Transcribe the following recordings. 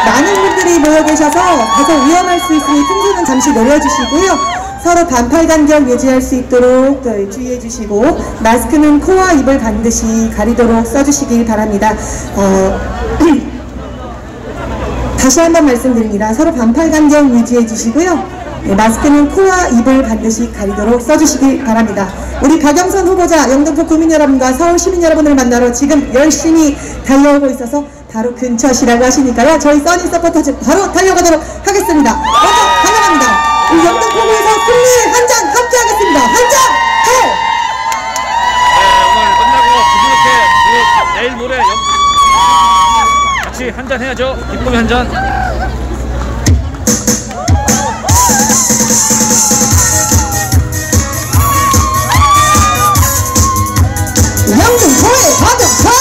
많은 분들이 모여 계셔서 다소 위험할 수 있으니 풍선은 잠시 내려주시고요. 서로 반팔 간격 유지할 수 있도록 주의해 주시고, 마스크는 코와 입을 반드시 가리도록 써주시길 바랍니다. 다시 한번 말씀드립니다. 서로 반팔 간격 유지해 주시고요. 네, 마스크는 코와 입을 반드시 가리도록 써주시길 바랍니다. 우리 박영선 후보자 영등포 구민 여러분과 서울 시민 여러분을 만나러 지금 열심히 달려오고 있어서 바로 근처시라고 하시니까요. 저희 써니 서포터즈 바로 달려가도록 하겠습니다. 먼저 달려갑니다. 우리 영등포구에서 승리 한잔 함께 하겠습니다. 한잔 해! 오늘 끝나고 부지렇게 내일 모레 같이 한잔 해야죠. 기쁨의 한잔. 영등포의 박영선!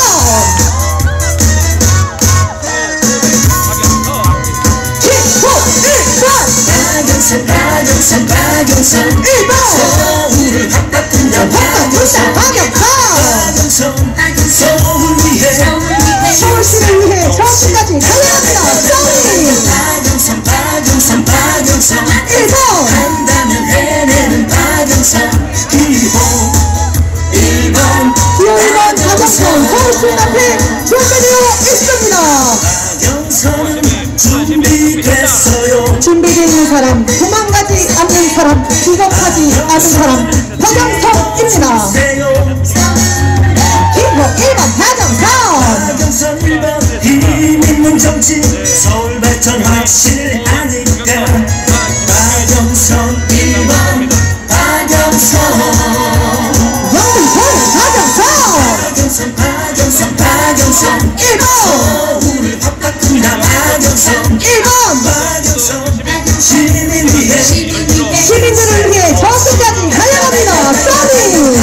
박영선 1번! 서울을 바꿔준다 박영선! 서울 위해 서울시를 위해 저승까지 달려갑니다. 박영선 1번! 한다면 해내는 박영선 1번 박영선 서울시 앞에 준비되어 있습니다. 박영선 준비됐어요. 준비되어 있는 사람, 도망가지 않는 사람, 기겁하지 않은 사람, 박영선입니다. 기호 1번 박영선 1번 힘 있는 정치 서울 발전 확실하니까 박영선 1번 박영선 박영선 1번! 서울을 바꿔준다 박영선 1번! 시민을 위해 시민들을 위해 저승까지 달려갑니다. 써니!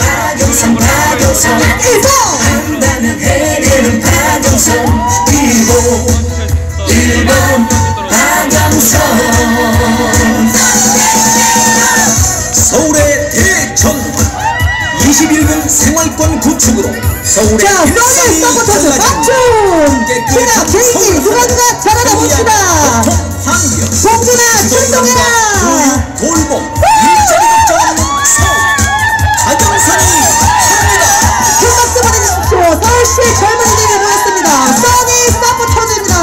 박영선 1번! 한다면 해내는 박영선 1번 박영선. 서울의 대전환 21금 생활권 구축으로 서울의 써니 서포터즈 박춤! 그냥 개인이 누가 잘하다 봅시다. 봉준아 출동해라. 돌봄 일자리 걱정하는 서울 박영선이 합니다. 큰 박수 보내주십시오. 서울시의 젊은이들이 모였습니다. 써니 서포터즈입니다.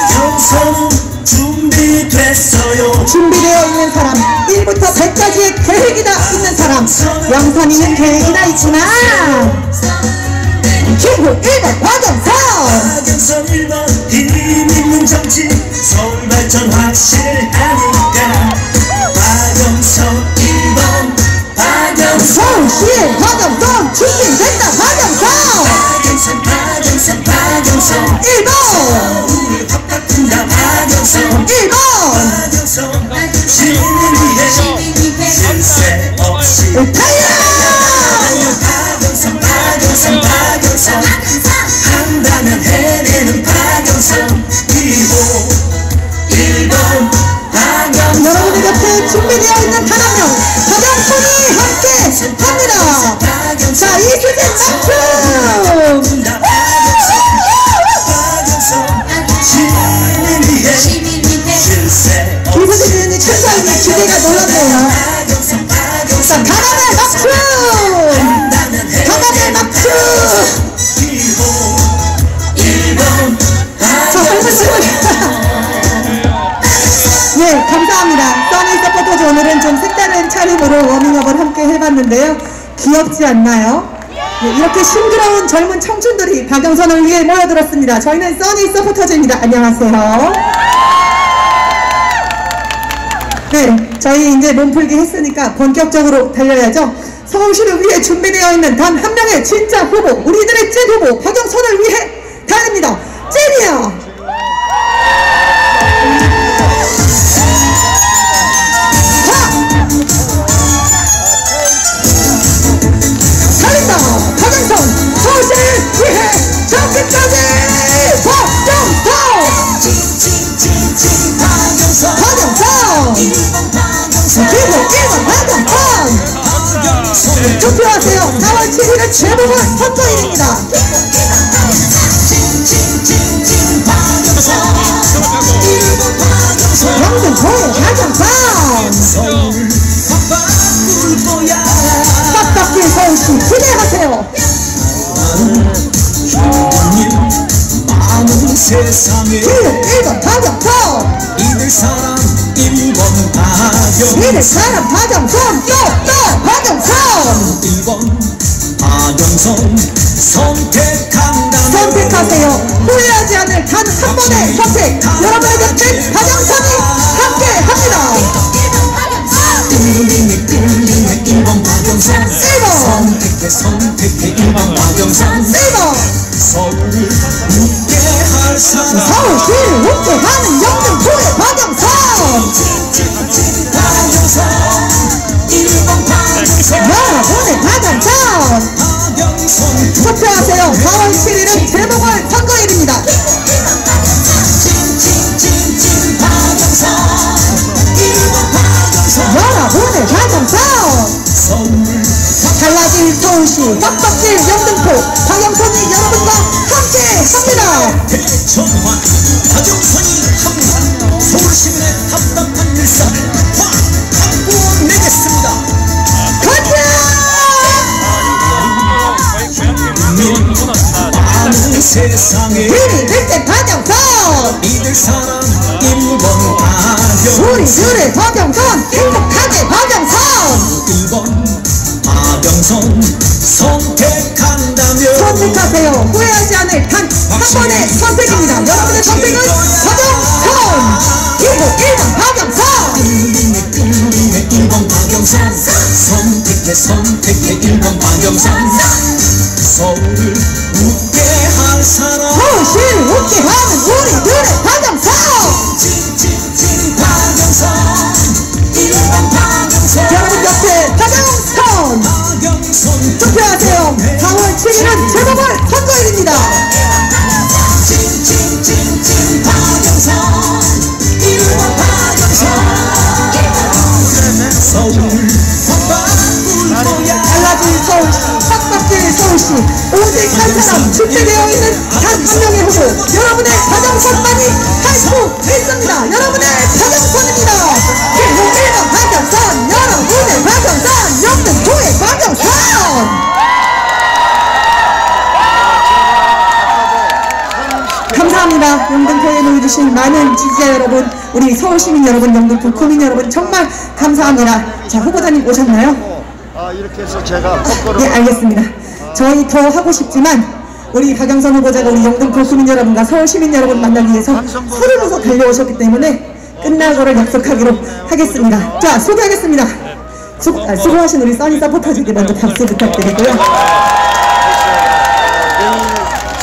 박영선은 준비됐어요. 준비되어 있는 사람, 1부터 100까지의 계획이 다 있는 사람, 영선이는 계획이 다 있구나. 기호 1번 박영선 1번 힘 있는 정치 서울 발전 확실하니까 박영선 1번 박영선 서울시의 박영선 준비됐다. 박영선 1번 서울을 바꿔준다 박영선 1번 시민을 위해 실세 없이 박영선 한다면 해내는 박영선 1번 박영선. 여러분들 곁에 준비되어 있는 단 한 명 박영선이 함께 합니다. 자, 이수진 박수! 이수진 의원님 천사님의 기대가 놀랍네요. 자, 가람의 박수! 가람의 박수! 네, 감사합니다. 써니 서포터즈 오늘은 좀 색다른 차림으로 워밍업을 함께 해봤는데요. 귀엽지 않나요? 네, 이렇게 싱그러운 젊은 청춘들이 박영선을 위해 모여들었습니다. 저희는 써니 서포터즈입니다. 안녕하세요. 네, 저희 이제 몸풀기 했으니까 본격적으로 달려야죠. 서울시를 위해 준비되어 있는 단 한 명의 진짜 후보, 우리들의 찐 후보 박영선을 위해 달립니다. 찐이야! 달린다! 박영선! 서울시를 위해 저끝까지! 박영선! 기호 1번 박영선! 투표하세요. 4월 7일은 재보궐 선거일입니다. 주님 많은 세상에 1번 박영선 이들 사람 1번 박영선 이들 사람 박영선 또 박영선 1번 박영선 선택한다면 선택하세요. 후회하지 않을 단 한 번의 선택. 여러분의 곁에 박영선이 함께합니다. 끌림에 1번 박영선 1번 선택해 1번 박영선 1번 서울을 웃게 할 사람 서울시를 웃게 하는 영등포의 박영선 박영선 1번 박영선 여러분의 박영선 박영선 투표하세요. 4월 7일은 재보궐선거일입니다. 찐찐찐찐 박영선 1번 박영선 여러분의 박영선 서울 달라질 서울시 빡빡질 영등포 박영선이 여러분과 함께합니다. 대천환 박영선이 합니다. 서울시민의 답답한 일상을 확 바꿔내겠습니다. 많은 세상에 우리 그때 박영선 이들 사람 1번 박영선 우리들의 박영선 행복하게 박영선 1번 박영선 선택한다면 선택하세요. 후회하지 않을 단 한 번의 선택입니다. 여러분의 선택은 박영선 그리고 1번 박영선 끌림에 1번 박영선 선택해 1번 박영선 서울을 웃게 할 사람 서울시를 웃게 하는 우리들의 박영선 찐찐찐 박영선 1번 박영선 여러분 곁에 박영선 박영선 투표하세요. 4월 7일은 재보궐선거일입니다. 찐찐찐찐 박영선 1번 박영선 서울 바꿀 거야 달라진 서울시 빡빡질 서울시 오직 한 사람 출제되어 있는 단 한 명의 후보 여러분의 박영선만이 할 수 있습니다. 여러분의 박영선입니다. 그리고 1번 박영선 여러분의 박영선 영등포의 박영선 감사합니다. 영등포에 모여주신 많은 지지자 여러분, 우리 서울시민 여러분, 영등포 구민 여러분 정말 감사합니다. 자, 후보자님 오셨나요? 이렇게 해서 제가 거꾸로 네, 알겠습니다. 저희 더 하고 싶지만 우리 박영선 후보자가 우리 영등포 구민 여러분과 서울 시민 여러분 만나기 위해서 서둘러서 달려오셨기 때문에 끝나고를 약속하기로 하겠습니다. 자, 소개하겠습니다. 수고하신 우리 써니 서포터즈에게 먼저 박수 부탁드리고요.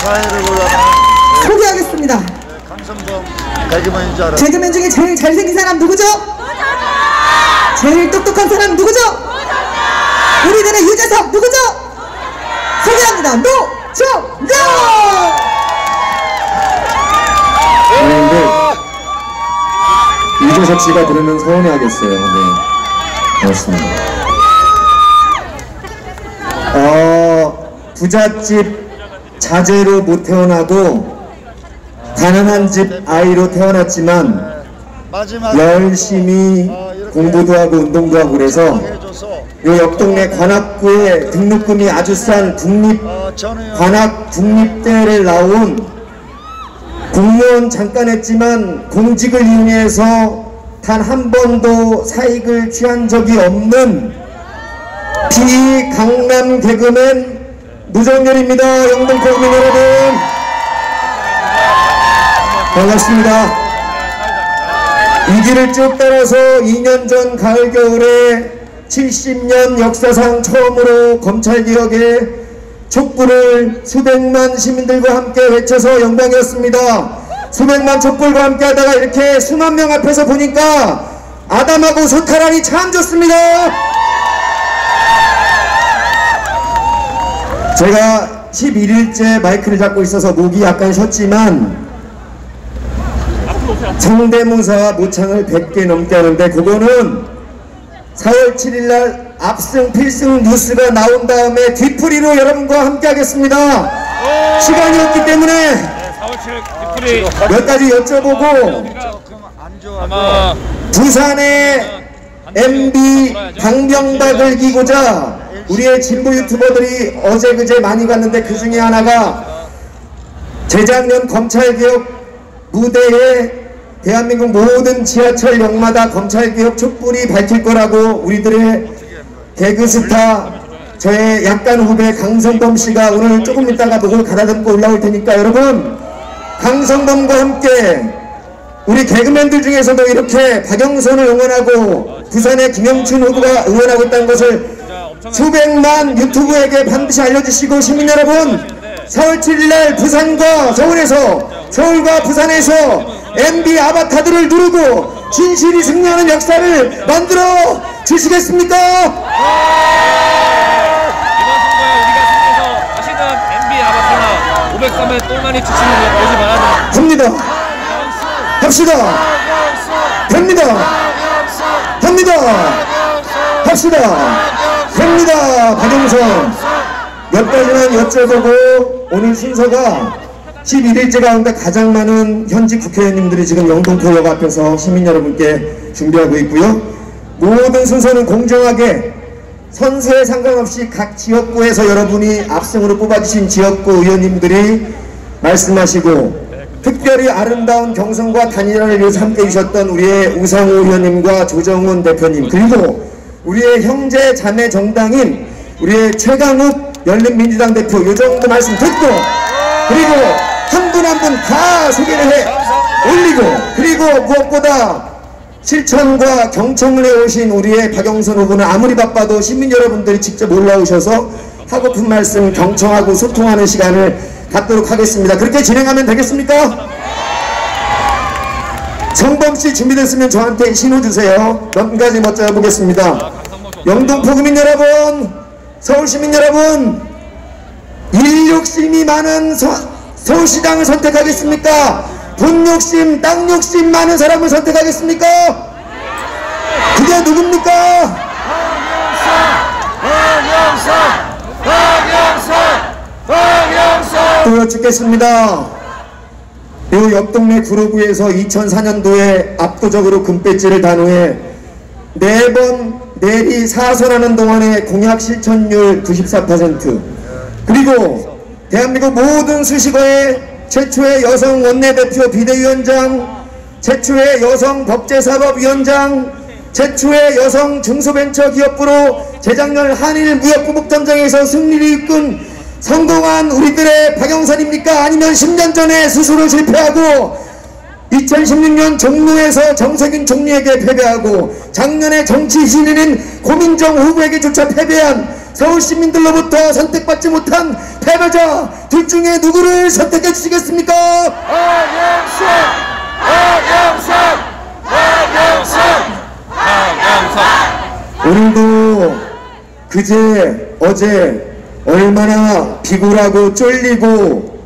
사회를 골라서 소개하겠습니다. 강성범 개그맨인 줄 알았어요. 개그맨 중에 제일 잘생긴 사람 누구죠? 제일 똑똑한 사람 누구죠? 우리들의 유재석 누구죠? 소개합니다. 노정렬! 근데 유재석 씨가 들으면 서운해하겠어요. 네, 고맙습니다. 부잣집 자제로 못 태어나도 가난한 집 아이로 태어났지만 마지막에 열심히 공부도 하고 운동도 하고 그래서 해줘서 요 옆 동네 관악구에 등록금이 아주 싼 관악 국립대를 나온 공무원 잠깐 했지만 공직을 이용해서 단 한 번도 사익을 취한 적이 없는 비강남 개그맨 노정렬입니다. 영등포 국민 여러분 반갑습니다. 이 길을 쭉 따라서 2년 전 가을 겨울에 70년 역사상 처음으로 검찰개혁의 촛불을 수백만 시민들과 함께 외쳐서 영광이었습니다. 수백만 촛불과 함께 하다가 이렇게 수만 명 앞에서 보니까 아담하고 소탈하니 참 좋습니다. 제가 11일째 마이크를 잡고 있어서 목이 약간 쉬었지만 성대모사 모창을 100개 넘게 하는데 그거는 4월 7일날 압승 필승 뉴스가 나온 다음에 뒤풀이로 여러분과 함께 하겠습니다. 시간이 없기 때문에 4월 7일 뒤풀이 몇 가지 여쭤보고 아마 부산의 MB 방명박을 기고자 우리의 진보 유튜버들이 어제 그제 많이 갔는데 그 중에 하나가 재작년 검찰개혁 무대에 대한민국 모든 지하철역마다 검찰개혁 촛불이 밝힐 거라고 우리들의 개그스타 저의 약간 후배 강성범 씨가 오늘 조금 있다가 목을 가다듬고 올라올 테니까 여러분 강성범과 함께 우리 개그맨들 중에서도 이렇게 박영선을 응원하고 부산의 김영춘 후보가 응원하고 있다는 것을 수백만 유튜브에게 반드시 알려주시고 시민 여러분 4월 7일날 부산과 서울에서 서울과 부산에서 MB 아바타들을 누르고 진실이 승리하는 역사를 만들어 주시겠습니까? 이번 선거에 우리가 승리해서 다시는 MB 아바타나 503의 똘마니 지침을 보지 말아야 합니다. 합시다. 됩니다. 합니다. 합시다. 됩니다. 박영선 몇 가지만 여쭤보고 오늘 순서가 11일째 가운데 가장 많은 현직 국회의원님들이 지금 영등포역 앞에서 시민 여러분께 준비하고 있고요. 모든 순서는 공정하게 선수에 상관없이 각 지역구에서 여러분이 압승으로 뽑아주신 지역구 의원님들이 말씀하시고 특별히 아름다운 경선과 단일화를 위해서 함께해 주셨던 우리의 우상호 의원님과 조정훈 대표님 그리고 우리의 형제 자매 정당인 우리의 최강욱 열린민주당 대표 이 정도 말씀 듣고 그리고 한 분 한 분 다 소개를 해 올리고 그리고 무엇보다 실천과 경청을 해오신 우리의 박영선 후보는 아무리 바빠도 시민 여러분들이 직접 올라오셔서 하고픈 말씀 경청하고 소통하는 시간을 갖도록 하겠습니다. 그렇게 진행하면 되겠습니까? 성범씨 준비됐으면 저한테 신호 주세요. 몇 가지 먼저 해보겠습니다. 영등포 구민 여러분, 서울시민 여러분, 일욕심이 많은 서울시장을 선택하겠습니까? 돈 욕심, 땅 욕심 많은 사람을 선택하겠습니까? 그게 누굽니까? 또 여쭙겠습니다. 이 옆 동네 구로구에서 2004년도에 압도적으로 금배지를 단후에 4번 내리 4선하는 동안에 공약 실천율 94% 그리고 대한민국 모든 수식어에 최초의 여성 원내대표 비대위원장 최초의 여성 법제사법위원장 최초의 여성 중소벤처기업부로 재작년 한일 무역부복전쟁에서 승리를 이끈 성공한 우리들의 박영선입니까? 아니면 10년 전에 스스로 실패하고 2016년 종로에서 정세균 총리에게 패배하고 작년에 정치 신인인 고민정 후보에게조차 패배한 서울시민들로부터 선택받지 못한 패배자 둘 중에 누구를 선택해 주시겠습니까? 오늘도 그제 어제 얼마나 비굴하고 쫄리고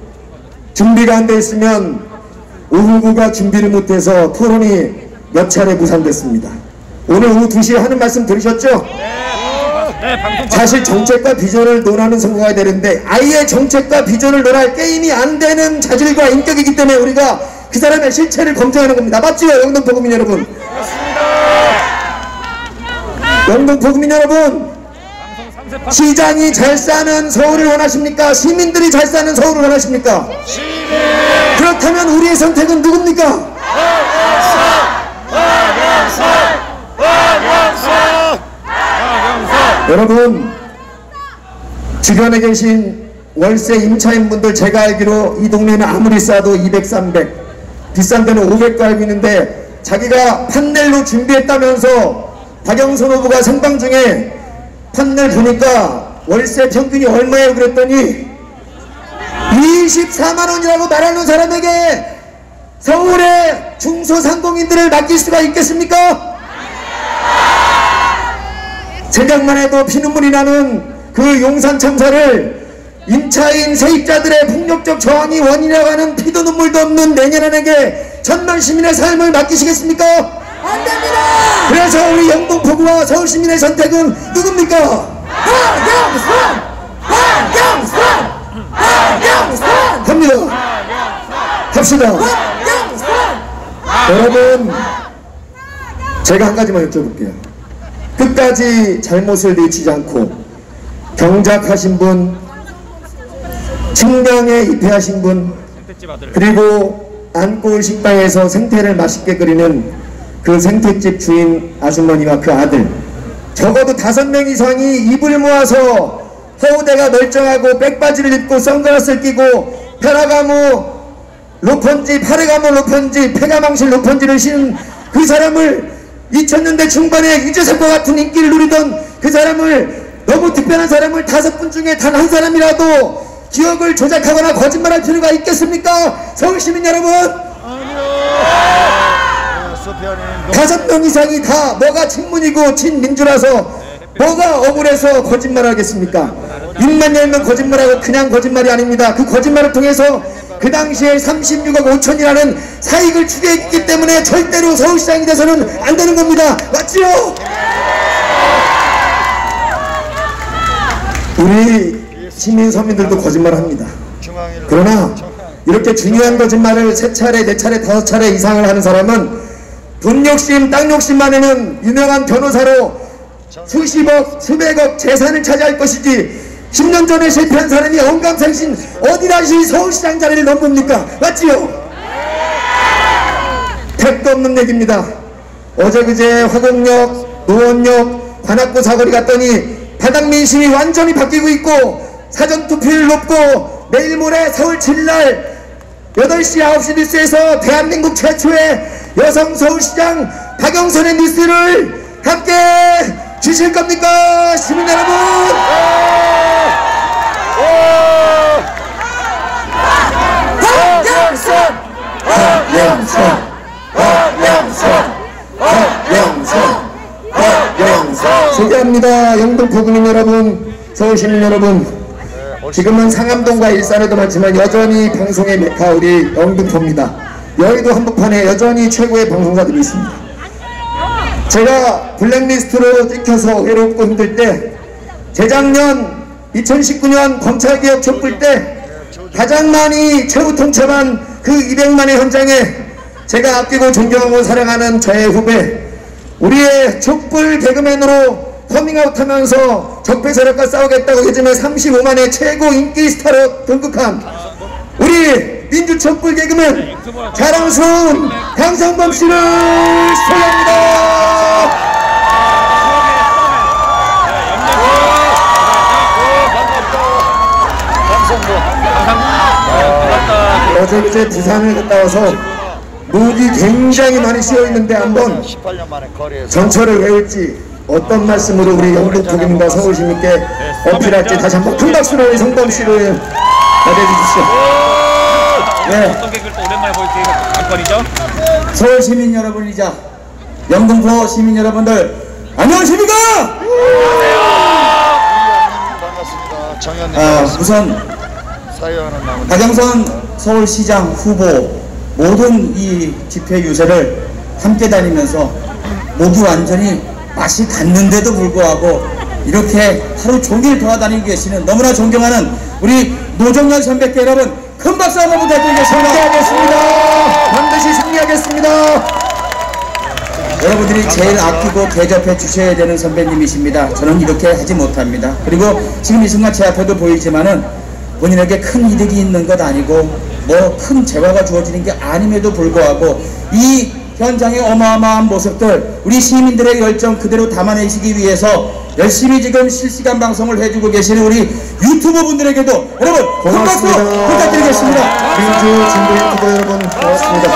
준비가 안 돼 있으면 오후구가 준비를 못해서 토론이 몇 차례 무산됐습니다. 오늘 오후 2시에 하는 말씀 들으셨죠? 사실 정책과 비전을 논하는 선거가 되는데 아예 정책과 비전을 논할 게임이 안 되는 자질과 인격이기 때문에 우리가 그 사람의 실체를 검증하는 겁니다. 맞지요? 영등포 구민 여러분? 영등포 구민 여러분, 시장이 잘 사는 서울을 원하십니까? 시민들이 잘 사는 서울을 원하십니까? 그렇다면 우리의 선택은 누굽니까? 여러분, 주변에 계신 월세 임차인분들 제가 알기로 이 동네는 아무리 싸도 200, 300 비싼 데는 500도 알고 있는데 자기가 판넬로 준비했다면서 박영선 후보가 생방 중에 판넬 보니까 월세 평균이 얼마예요? 그랬더니 24만원이라고 말하는 사람에게 서울의 중소상공인들을 맡길 수가 있겠습니까? 생각만 해도 피눈물이 나는 그 용산 참사를 임차인 세입자들의 폭력적 저항이 원인이라고 하는 피도 눈물도 없는 내년에게 천만 시민의 삶을 맡기시겠습니까? 안됩니다! 그래서 우리 영등포구와 서울시민의 선택은 누굽니까? 박영선! 박영선! 박영선! 합니다. 합시다. 박영선! 여러분, 제가 한 가지만 여쭤볼게요. 끝까지 잘못을 내치지 않고 경작하신 분, 측량에 입회하신 분, 생태집 아들. 그리고 안골 식당에서 생태를 맛있게 끓이는 그 생태집 주인 아주머니와 그 아들, 적어도 5명 이상이 입을 모아서 허우대가 멀쩡하고 백바지를 입고 선글라스를 끼고 페라가모 로펀지, 파레가모 로펀지, 페가망실 로펀지를 신은 그 사람을 2000년대 중반에 유재석과 같은 인기를 누리던 그 사람을, 너무 특별한 사람을 5분 중에 단 한 사람이라도 기억을 조작하거나 거짓말할 필요가 있겠습니까? 서울시민 여러분, 소피아님 5명 이상이 다 뭐가 친문이고 친민주라서 뭐가 억울해서 거짓말하겠습니까? 입만 열면 거짓말하고 그냥 거짓말이 아닙니다. 그 거짓말을 통해서 그 당시에 36억 5천이라는 사익을 추구했기 때문에 절대로 서울시장이 돼서는 안 되는 겁니다. 맞지요? 우리 시민 서민들도 거짓말합니다. 중앙일 그러나 이렇게 중요한 거짓말을 3차례, 4차례, 5차례 이상을 하는 사람은 돈 욕심, 땅 욕심만에는 유명한 변호사로 수십억, 수백억 재산을 차지할 것이지 10년 전에 실패한 사람이 언감생신 어디 다시 서울시장 자리를 넘깁니까? 맞지요? 택도 없는 얘기입니다. 어제 그제 화곡역, 노원역, 관악구 사거리 갔더니 바닥 민심이 완전히 바뀌고 있고 사전투표율 높고 내일 모레 서울 7일 8시 9시 뉴스에서 대한민국 최초의 여성 서울시장 박영선의 뉴스를 함께 주실 겁니까? 시민 여러분! 박영선! 박영선! 박영선! 박영선! 박영선! 소개합니다. 영등포 국민 여러분, 서울시민 여러분, 지금은 상암동과 일산에도 많지만 여전히 방송의 메카 우리 영등포입니다. 여의도 한복판에 여전히 최고의 방송사들이 있습니다. 제가 블랙리스트로 찍혀서 외롭고 힘들 때, 재작년 2019년 검찰개혁 촛불 때 가장 많이 최후 통첩한 그 200만의 현장에 제가 아끼고 존경하고 사랑하는 저의 후배, 우리의 촛불 개그맨으로 커밍아웃하면서 적폐 세력과 싸우겠다고 요즘에 35만의 최고 인기 스타로 등극한 우리 민주촛불 개그맨 자랑스러운 강성범 씨를 소개합니다. 어제 그제 부산을 갔다 와서 목이 굉장히 많이 씌어있는데 한번 18년 만에 거리에서 전철을 외울지 어떤 말씀으로 우리 영등포민과 서울시민께 어필할지 다시 한번 큰 박수로 우리 성범씨를 받아주십시오. 네. 어떤 개그를 또 오랜만에 볼 기회가 관건이죠? 서울 시민 여러분이자 영등포 시민 여러분들 안녕하십니까? 반갑습니다. 정현님 우선 사회하는 남은 박영선 서울시장 후보 모든 이 집회 유세를 함께 다니면서 목이 완전히 맛이 갔는데도 불구하고 이렇게 하루 종일 돌아다니고 계시는 너무나 존경하는 우리 노정열 선배께 여러분 큰 박수 한번 부탁드리겠습니다. 승리하겠습니다. 반드시 승리하겠습니다. 여러분들이 제일 아끼고 대접해 주셔야 되는 선배님이십니다. 저는 이렇게 하지 못합니다. 그리고 지금 이 순간 제 앞에도 보이지만은 본인에게 큰 이득이 있는 것 아니고 뭐 큰 재화가 주어지는 게 아님에도 불구하고 이 현장의 어마어마한 모습들 우리 시민들의 열정 그대로 담아내시기 위해서 열심히 지금 실시간 방송을 해주고 계시는 우리 유튜버 분들에게도 여러분 큰 박수 부탁드리겠습니다. 민주 진보 유튜버 여러분 고맙습니다.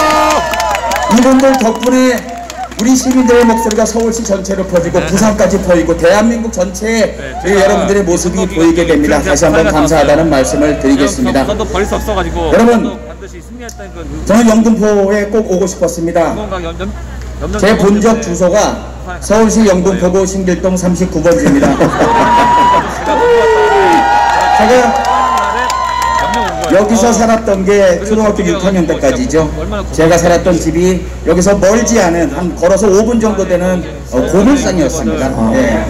이분들 덕분에 우리 시민들의 목소리가 서울시 전체로 퍼지고 부산까지 퍼지고 대한민국 전체에 여러분들의 모습이 보이게 됩니다. 다시 한번 감사하다는 말씀을 드리겠습니다. 부산도 버릴 수 없어가지고 여러분, 반드시 승리했다는 그 저는 영등포에 꼭 오고 싶었습니다. 제 본적 주소가 서울시 영등포구 신길동 39번지입니다. 제가 여기서 살았던 게 초등학교 6학년 때까지죠. 제가 살았던 집이 여기서 멀지 않은 한 걸어서 5분 정도 되는 고물상이었습니다. 예.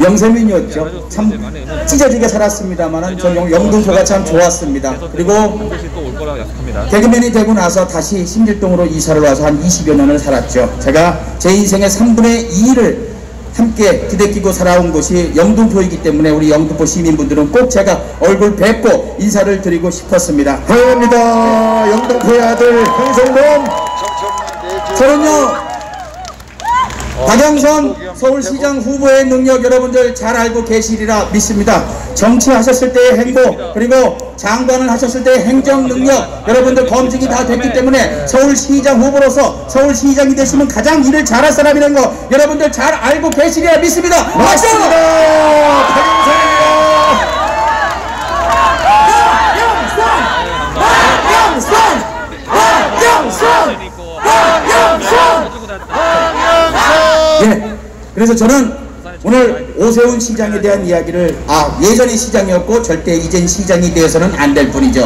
영세민이었죠. 참 찢어지게 살았습니다만 저 영등포가 참 좋았습니다. 그리고 개그맨이 되고 나서 다시 신길동으로 이사를 와서 한 20여 년을 살았죠. 제가 제 인생의 3분의 2를 함께 부대끼고 살아온 곳이 영등포이기 때문에 우리 영등포 시민분들은 꼭 제가 얼굴 뵙고 인사를 드리고 싶었습니다. 환영합니다. 영등포의 아들 황성범. 저는요 박영선 서울시장 후보의 능력 여러분들 잘 알고 계시리라 믿습니다. 정치하셨을 때의 행보 그리고 장관을 하셨을 때의 행정 능력 여러분들 검증이 다 됐기 때문에 서울시장 후보로서 서울시장이 되시면 가장 일을 잘할 사람이라는 거 여러분들 잘 알고 계시리라 믿습니다. 맞습니다. 예, 그래서 저는 오늘 오세훈 시장에 대한 이야기를 예전의 시장이었고 절대 이젠 시장이 되어서는 안 될 뿐이죠.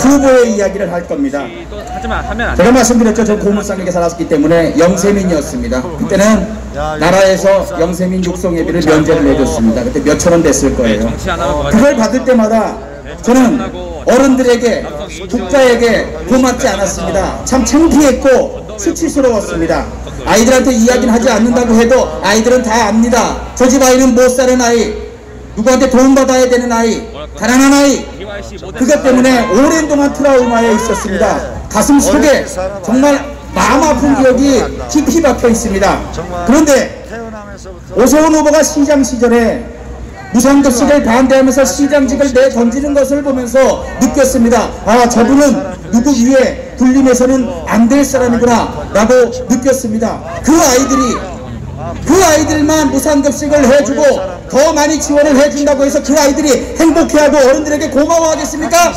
후보의 이야기를 할 겁니다. 제가 말씀드렸죠. 저 고물상에게 살았기 때문에 영세민이었습니다. 그때는 나라에서 영세민 육성예비를 면제를 해줬습니다. 그때 몇천 원 됐을 거예요. 그걸 받을 때마다 저는 어른들에게 국가에게 고맙지 않았습니다. 참 창피했고 수치스러웠습니다. 아이들한테 이야기는 하지 않는다고 해도 아이들은 다 압니다. 저 집 아이는 못 사는 아이, 누구한테 돈 받아야 되는 아이, 가난한 아이. 그것 때문에 오랜 동안 트라우마에 있었습니다. 가슴 속에 정말 마음 아픈 기억이 깊이 박혀 있습니다. 그런데 오세훈 후보가 시장 시절에 무상급식을 반대하면서 시장직을 내던지는 것을 보면서 느꼈습니다. 저분은 누구 위에 군림해서는 안 될 사람이구나 라고 느꼈습니다. 그 아이들만 무상급식을 해주고 더 많이 지원을 해준다고 해서 그 아이들이 행복해하고 어른들에게 고마워하겠습니까?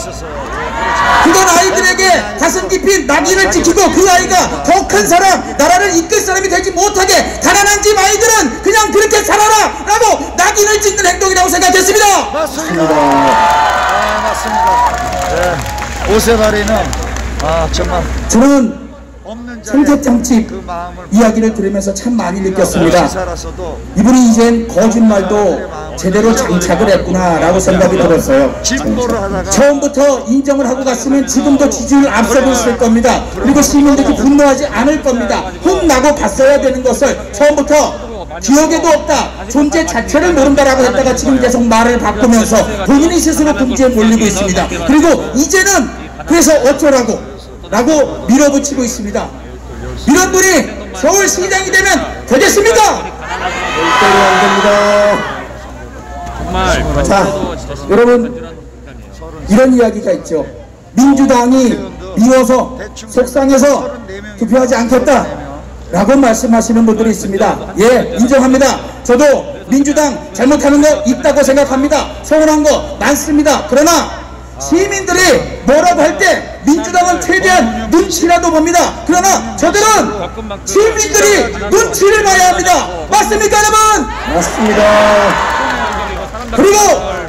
그건 아이들에게 가슴 깊이 낙인을 찍히고 그 아이가 더 큰 사람, 나라를 이끌 사람이 되지 못하게 가난한 집 아이들은 그냥 그렇게 살아라 라고 낙인을 찍는 행동이라고 생각했습니다. 맞습니다. 맞습니다. 네. 오세바리는 정말 저는 없는 자리에 생태장집 그 마음을 이야기를 들으면서 참 많이 느꼈습니다. 살아서도 이분이 이젠 거짓말도 제대로 장착을 했구나 라고 생각이 들었어요. 진보를 하다가 처음부터 인정을 하고 갔으면 지금도 지지율 앞서고 있을 겁니다. 그리고 시민들이 분노하지 않을 겁니다. 혼나고 갔어야 되는 것을 처음부터 기억에도 없다, 존재 자체를 모른다라고 했다가 지금 계속 말을 바꾸면서 본인이 스스로 궁지에 몰리고 있습니다. 그리고 이제는 그래서 어쩌라고 라고 밀어붙이고 있습니다. 이런 분이 서울시장이 되면 되겠습니까? 절대로 안 됩니다. 자, 여러분 이런 이야기가 있죠. 민주당이 미워서 속상해서 투표하지 않겠다 라고 말씀하시는 분들이 있습니다. 예, 인정합니다. 저도 민주당 잘못하는 거 있다고 생각합니다. 서운한 거 많습니다. 그러나 시민들이 뭐라고 할 때 민주당은 최대한 눈치라도 봅니다. 그러나 저들은 시민들이 눈치를 봐야 합니다. 맞습니까 여러분? 맞습니다. 그리고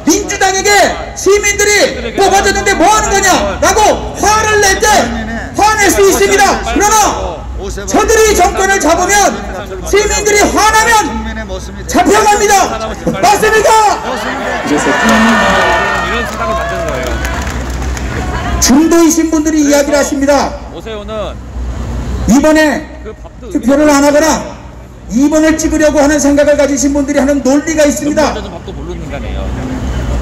민주당에게 시민들이 뽑아줬는데 뭐하는 거냐 라고 화를 낼 때 화낼 수 있습니다. 그러나 저들이 정권을 잡으면 시민들이 화나면 잡혀갑니다. 맞습니까? 그래서 이런 세상을 만드는 거예요. 중도이신 분들이 이야기를 하십니다. 오세훈은 이번에 그 밥도 투표를 안 하거나 2번을 찍으려고 하는 생각을 가지신 분들이 하는 논리가 있습니다. 젖은 밥도 모르는 인간이에요.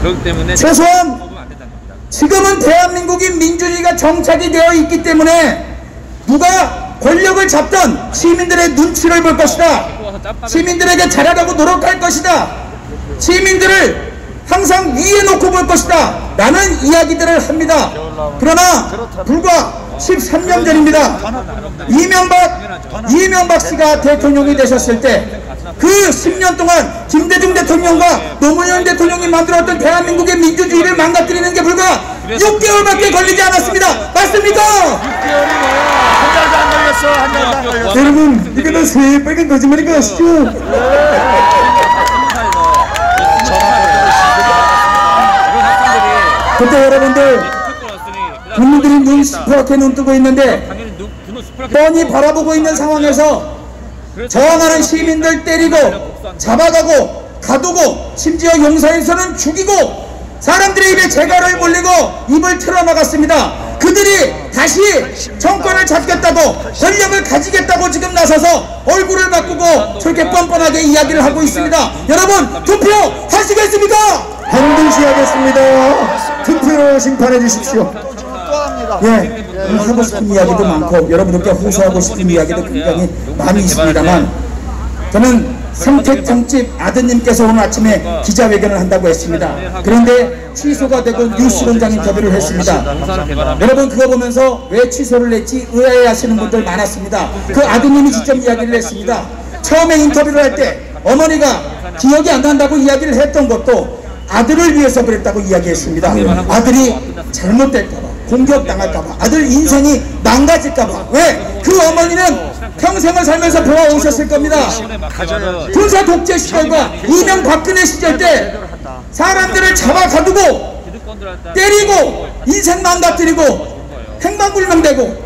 그렇기 때문에 최소한 먹으면 안 된다는 겁니다. 지금은 대한민국이 민주주의가 정착이 되어 있기 때문에 누가 권력을 잡던 시민들의 눈치를 볼 것이다. 시민들에게 잘하라고 노력할 것이다. 시민들을 항상 위에 놓고 볼 것이다 라는 이야기들을 합니다. 그러나 불과 13년 전입니다. 이명박 씨가 대통령이 되셨을 때 그 10년 동안 김대중 대통령과 노무현 대통령이 만들었던 대한민국의 민주주의를 망가뜨리는 게 불과 6개월밖에 걸리지 않았습니다. 맞습니까? 6개월이 뭐야? 한 달도 안 걸렸어. 한 달도 안 걸렸어. 여러분 이게 다 새빨간 거짓말인 거 아시죠? 그때 여러분들 국민들이 눈 시퍼렇게 눈 뜨고 있는데 뻔히 바라보고 있는 상황에서 저항하는 시민들 때리고 잡아가고 가두고 심지어 용산에서는 죽이고 사람들의 입에 재갈을 물리고 입을 틀어막았습니다. 그 그들이 다시 정권을 잡겠다고 권력을 가지겠다고 지금 나서서 얼굴을 바꾸고 저렇게 뻔뻔하게 이야기를 하고 있습니다. 여러분 투표하시겠습니까? 반드시 하겠습니다. 투표로 심판해 주십시오. 예, 하고 싶은 이야기도 많고 여러분들께 호소하고 싶은 이야기도 굉장히 많이 있습니다만 저는 생택정집 아드님께서 오늘 아침에 기자회견을 한다고 했습니다. 그런데 취소가 되고 뉴스공장 인터뷰를 했습니다. 여러분 그거 보면서 왜 취소를 했지 의아해하시는 분들 많았습니다. 그 아드님이 직접 이야기를 했습니다. 처음에 인터뷰를 할 때 어머니가 기억이 안 난다고 이야기를 했던 것도 아들을 위해서 그랬다고 이야기했습니다. 아들이 잘못될까봐 공격당할까봐 아들 인생이 망가질까봐. 왜? 그 어머니는 평생을 살면서 배워오셨을 겁니다. 군사 독재 시절과 이명박근혜 시절 때 사람들을 잡아 가두고 때리고 인생 망가뜨리고 행방불명되고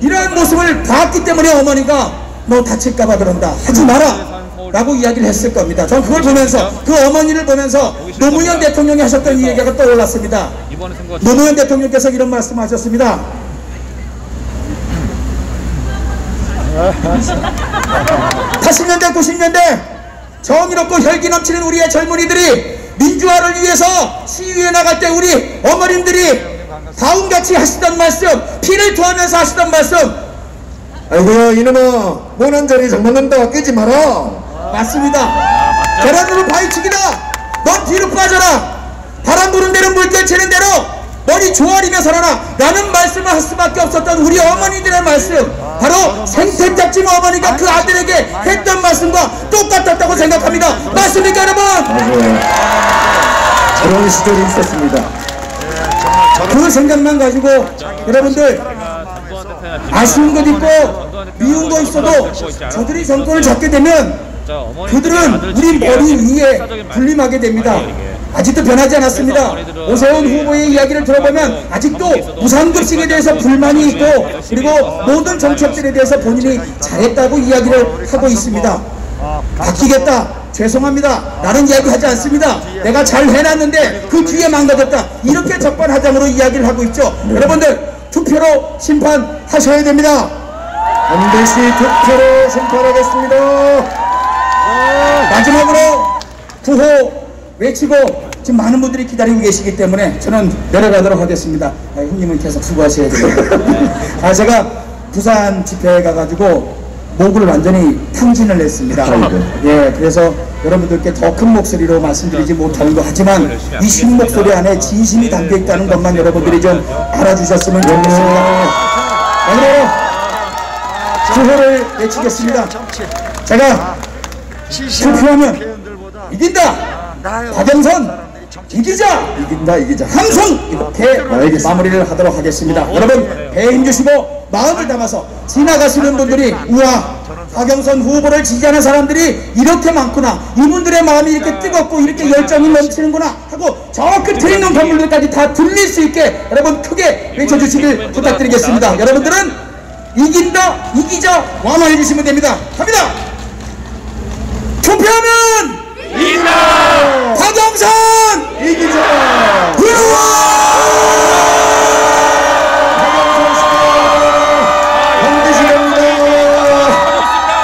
이런 모습을 봤기 때문에 어머니가 너 다칠까봐 그런다 하지 마라 라고 이야기를 했을 겁니다. 전 그걸 보면서 그 어머니를 보면서 노무현 대통령이 하셨던 이 얘기가 떠올랐습니다. 노무현 대통령께서 이런 말씀하셨습니다. 80년대 90년대 정의롭고 혈기 넘치는 우리의 젊은이들이 민주화를 위해서 시위에 나갈 때 우리 어머님들이 다음같이 하시던 말씀, 피를 토하면서 하시던 말씀, 아이고 이놈아 모난자리 장난난다 끄지 마라. 맞습니다. 계란으로 바위치기다. 넌 뒤로 빠져라. 바람 부는 대로 물결 치는 대로 머리 조아리며 살아라 라는 말씀을 할 수밖에 없었던 우리 어머니들의 말씀, 바로 생택작집 어머니가 그 아들에게 했던 말씀과 똑같았다고 생각합니다. 맞습니까 여러분? 저런 시절이 있었습니다. 그 생각만 가지고 여러분들 아쉬운 것 있고 미운 거 있어도 저들이 정권을 잡게 되면 그들은 우리 머리 위에 군림하게 됩니다. 아직도 변하지 않았습니다. 오세훈 후보의 이야기를 들어보면 아직도 무상급식에 대해서 불만이 있고 그리고 모든 정책들에 대해서 본인이 잘했다고 이야기를 하고 있습니다. 바뀌겠다, 죄송합니다 라는 이야기 하지 않습니다. 내가 잘 해놨는데 그 뒤에 망가졌다, 이렇게 적반하장으로 이야기를 하고 있죠. 여러분들 투표로 심판하셔야 됩니다. 반드시 투표로 심판하겠습니다. 마지막으로 구호 외치고 지금 많은 분들이 기다리고 계시기 때문에 저는 내려가도록 하겠습니다. 형님은 계속 수고하셔야 됩니다. 제가 부산 집회에 가가지고 목을 완전히 탕진을 했습니다. 예, 그래서 여러분들께 더 큰 목소리로 말씀드리지 못하는거 하지만 이 쉰 목소리 안에 진심이 담겨 있다는 것만 여러분들이 좀 알아주셨으면 좋겠습니다. 오늘 구호를 외치겠습니다. 제가 투표하면 이긴다, 박영선 이기자, 이기자 함성, 이렇게 마무리를 하도록 하겠습니다. 여러분 배에 힘주시고 마음을 담아서 지나가시는 분들이 우와 박영선 후보를 지지하는 사람들이 이렇게 많구나, 이분들의 마음이 이렇게 뜨겁고 이렇게 열정이 넘치는구나 하고 저 끝에 있는 건물들까지 다 들릴 수 있게 여러분 크게 외쳐주시길 부탁드리겠습니다. 여러분들은 이긴다, 이기자 완화해 주시면 됩니다. 갑니다. 투표하면 이긴다! 박영선! 이기자! 후보! 반드시 됩니다.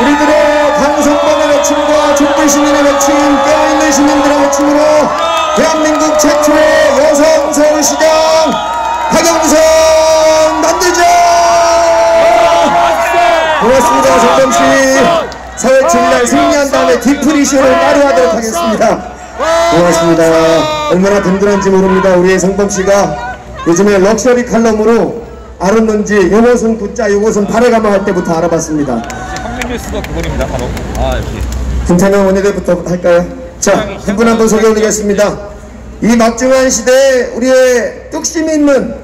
우리들의 강성범의 외침과 촛불 시민의 외침, 깨어있는 시민들의 외침으로 대한민국 최초의 여성 서울시장 박영선 만들자! 고맙습니다. 정범씨. 4월 7일 승리한 다음에 디프리쇼를 따로 하도록 하겠습니다. 고맙습니다. 얼마나 든든한지 모릅니다. 우리의 성범씨가 요즘에 럭셔리 칼럼으로 알았는지 요것은 굿자 요것은 바래가마 할 때부터 알아봤습니다. 성민뉴스가 그분입니다 바로. 여기 김태명 원내대표부터 할까요? 자, 한 분 한 분 소개해드리겠습니다. 이 막중한 시대에 우리의 뚝심 있는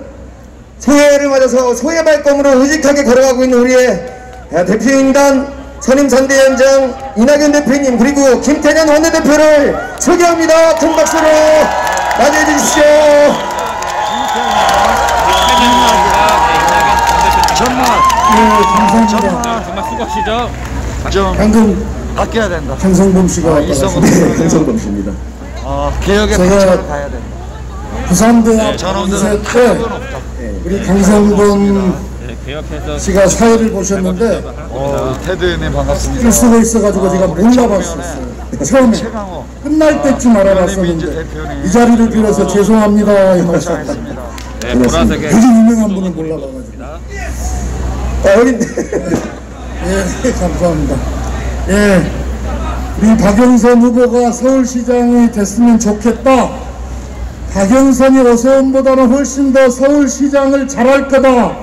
소외를 맞아서 소외 발걸음으로 의직하게 걸어가고 있는 우리의 대표인단 선임선대위원장 이낙연 대표님 그리고 김태년 원내대표를 소개합니다. 큰 박수로 맞이해 주십시오. 감사합니다. 정말 수고하시죠. 방금 바뀌어야 된다. 강성범 씨가 이성범 네, 강성범 씨입니다. 개혁의 제가 방향으로 가야 된다. 부산대학 전원들은 인쇄 때 우리 강성범 네, 개혁해서 씨가 사회를 보셨는데 테드님 반갑습니다. 필수가 있어가지고 제가 몰라봤었어요. 처음에 끝날 때쯤 알아봤었는데 이 자리를 빌어서 죄송합니다 이 말씀드립니다. 네, 보라색의 되게 유명한 분을 몰라봐가지고. 여기 예, 감사합니다. 예, 우리 박영선 후보가 서울시장이 됐으면 좋겠다. 박영선이 오세훈보다는 훨씬 더 서울시장을 잘할 거다.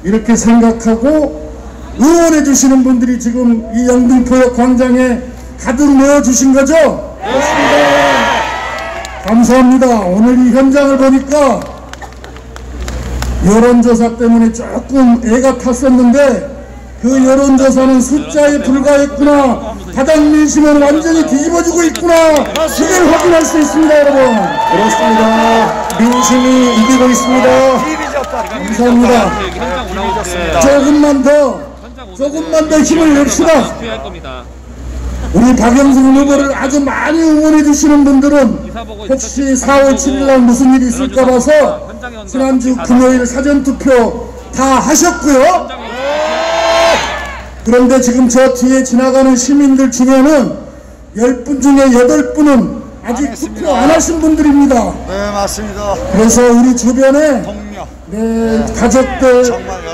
이렇게 생각하고 응원해 주시는 분들이 지금 이 영등포역 광장에 가득 모여 주신 거죠? 감사합니다. 오늘 이 현장을 보니까 여론조사 때문에 조금 애가 탔었는데 그 여론조사는 숫자에 불과했구나. 바닥 민심은 완전히 뒤집어지고 있구나. 그걸 확인할 수 있습니다, 여러분. 그렇습니다. 민심이 이기고 있습니다. 감사합니다. 현장 올라올 때 조금만 더 힘을 냅시다. 투표할 겁니다. 우리 박영선 후보를 아주 많이 응원해 주시는 분들은 혹시 4월 7일 날 무슨 일이 있을까 봐서 지난주 금요일 사전투표 다 하셨고요. 그런데 지금 저 뒤에 지나가는 시민들 중에는 10분 중에 8분은 아직 투표 안 하신 분들입니다. 네, 맞습니다. 그래서 우리 주변에 동료. 내 가족들,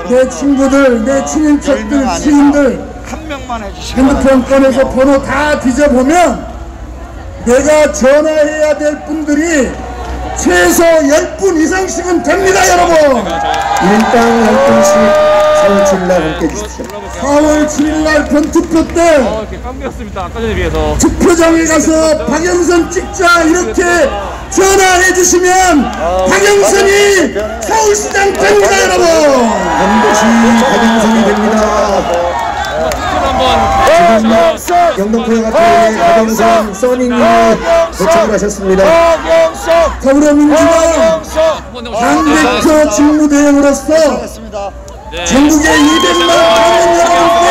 내 친구들, 내 친인척들, 지인들 한 명만 해주시면 핸드폰 꺼내서 번호 다 뒤져보면 내가 전화해야 될 분들이 최소 10분 이상씩은 됩니다, 여러분. 일당 10분씩 4월 7일 날 함께 해주십시오. 4월 7일날 본투표 때 이렇게 깜비었습니다. 아까 전에 비해서. 투표장에 가서 박영선 찍자 이렇게 전화해 주시면 박영선이 서울시장 됩니다, 여러분. 반드시 박영선이 됩니다. 지금 영등포역 앞에 박영선 써니님이 도착을 하셨습니다. 더불어민주당 당대표 직무대행으로서 전국의 200만 국민 여러분께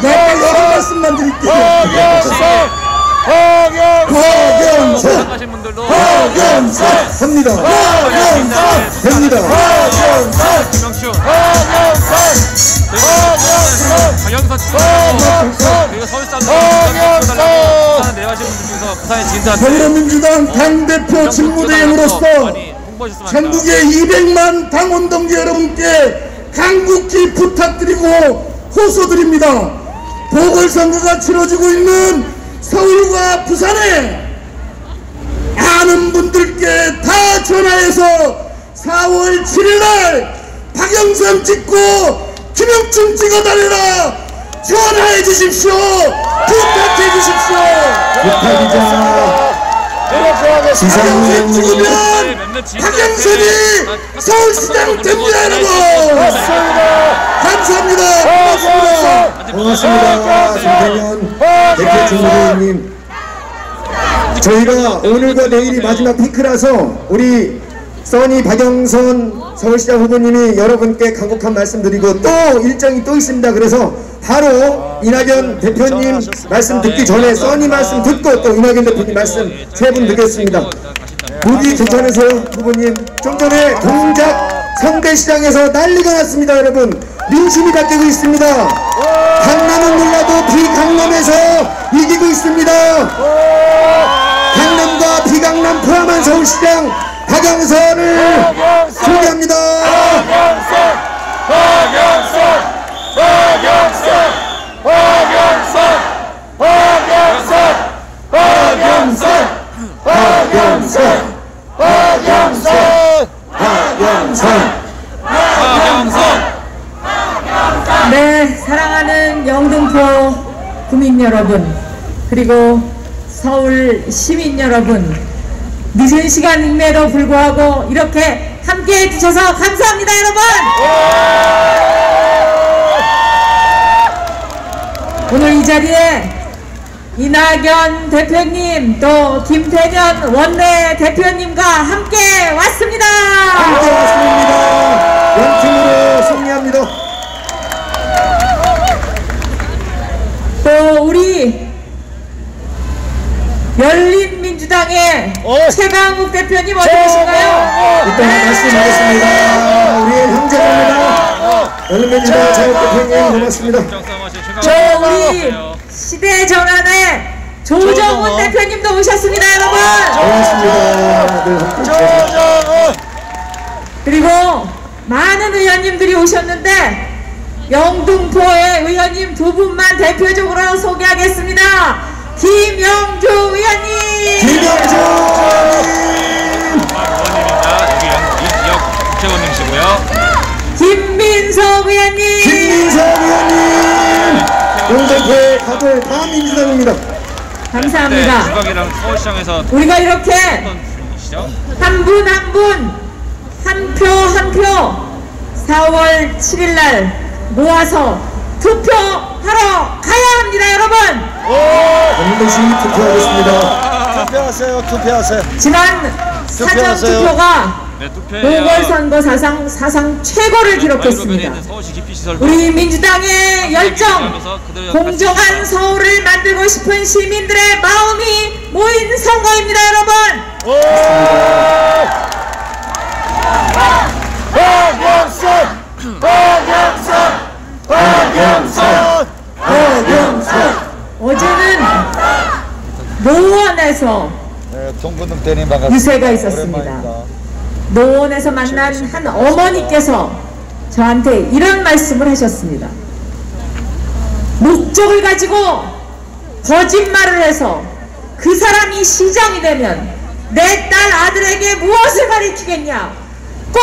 내가 여러 말씀만 드릴게요. 박영선 하신 분들도 합니다. 됩니다. 김영춘 박영선 그리고 서울 사람들 부산 내려가신 분들 중에서 부산에 진사한테 더불어민주당 당대표 직무대행으로서 전국의 200만 당원 동지 여러분께 간곡히 부탁드리고 호소드립니다. 보궐선거가 치러지고 있는 서울과 부산에 아는 분들께 다 전화해서 4월 7일날 박영선 찍고 김영춘 찍어달라 전화해 주십시오. 부탁해 주십시오. 부탁이자 박영선 찍으면 박영선이 서울시장 됩니다, 여러분. 감사합니다. 고맙습니다. 김태년 대표 중무대님. 저희가 오늘과 내일이 마지막 피크라서 우리 써니 박영선 서울시장 후보님이 여러분께 간곡한 말씀드리고 또 일정이 또 있습니다. 그래서 바로 이낙연 대표님 말씀 듣기 전에 써니 말씀 듣고 또 이낙연 대표님 말씀 세 분 듣겠습니다. 보기 괜찮으세요, 후보님? 좀 전에 동작 성대시장에서 난리가 났습니다, 여러분. 민심이 바뀌고 있습니다. 강남은 몰라도 비강남에서 이기고 있습니다. 강남과 비강남 포함한 서울시장 박영선을 소개합니다. 네, 사랑하는 영등포 구민 여러분, 그리고 서울 시민 여러분, 늦은 시간임에도 불구하고 이렇게 함께 해주셔서 감사합니다, 여러분! 오늘 이 자리에 이낙연 대표님, 또 김태년 원내 대표님과 함께 왔습니다! 함께 왔습니다. 원팀으로 승리합니다. 또 우리 열린민주당의 최강욱 대표님 어디 계신가요? 이따 말씀하겠습니다. 우리의 형제입니다. 열매입니다. 자유 대표님 고맙습니다. 저 우리 시대 전환의 조정훈 대표님도 오셨습니다, 여러분. 고맙습니다. 그리고 많은 의원님들이 오셨는데 영등포의 의원님 두 분만 대표적으로 소개하겠습니다. 김영주 의원님. 김영주 여기 이 지역 국회의원님이시고요. 김민석 의원님. 김민석 의원님. 영등포의 가들 다 민주당입니다. 감사합니다. 주각이랑 서울시장에서 우리가 이렇게 분이시죠? 한 분 한 분 한 표 한 표 4월 7일 날 모아서 투표하러 가야 합니다, 여러분. 반드시 투표하겠습니다. 투표하세요. 지난 사전 투표가 네, 투표에 보궐선거 사상 최고를 기록했습니다. 서울시 기피시설 우리 민주당의 열정, 공정한 서울을 만들고 싶은 시민들의 마음이 모인 선거입니다, 여러분. 어제는 노원에서 동분동대님 반갑습니다. 유세가 있었습니다. 노원에서 만난 한 어머니께서 저한테 이런 말씀을 하셨습니다. 목적을 가지고 거짓말을 해서 그 사람이 시장이 되면 내 딸 아들에게 무엇을 가르치겠냐, 꼭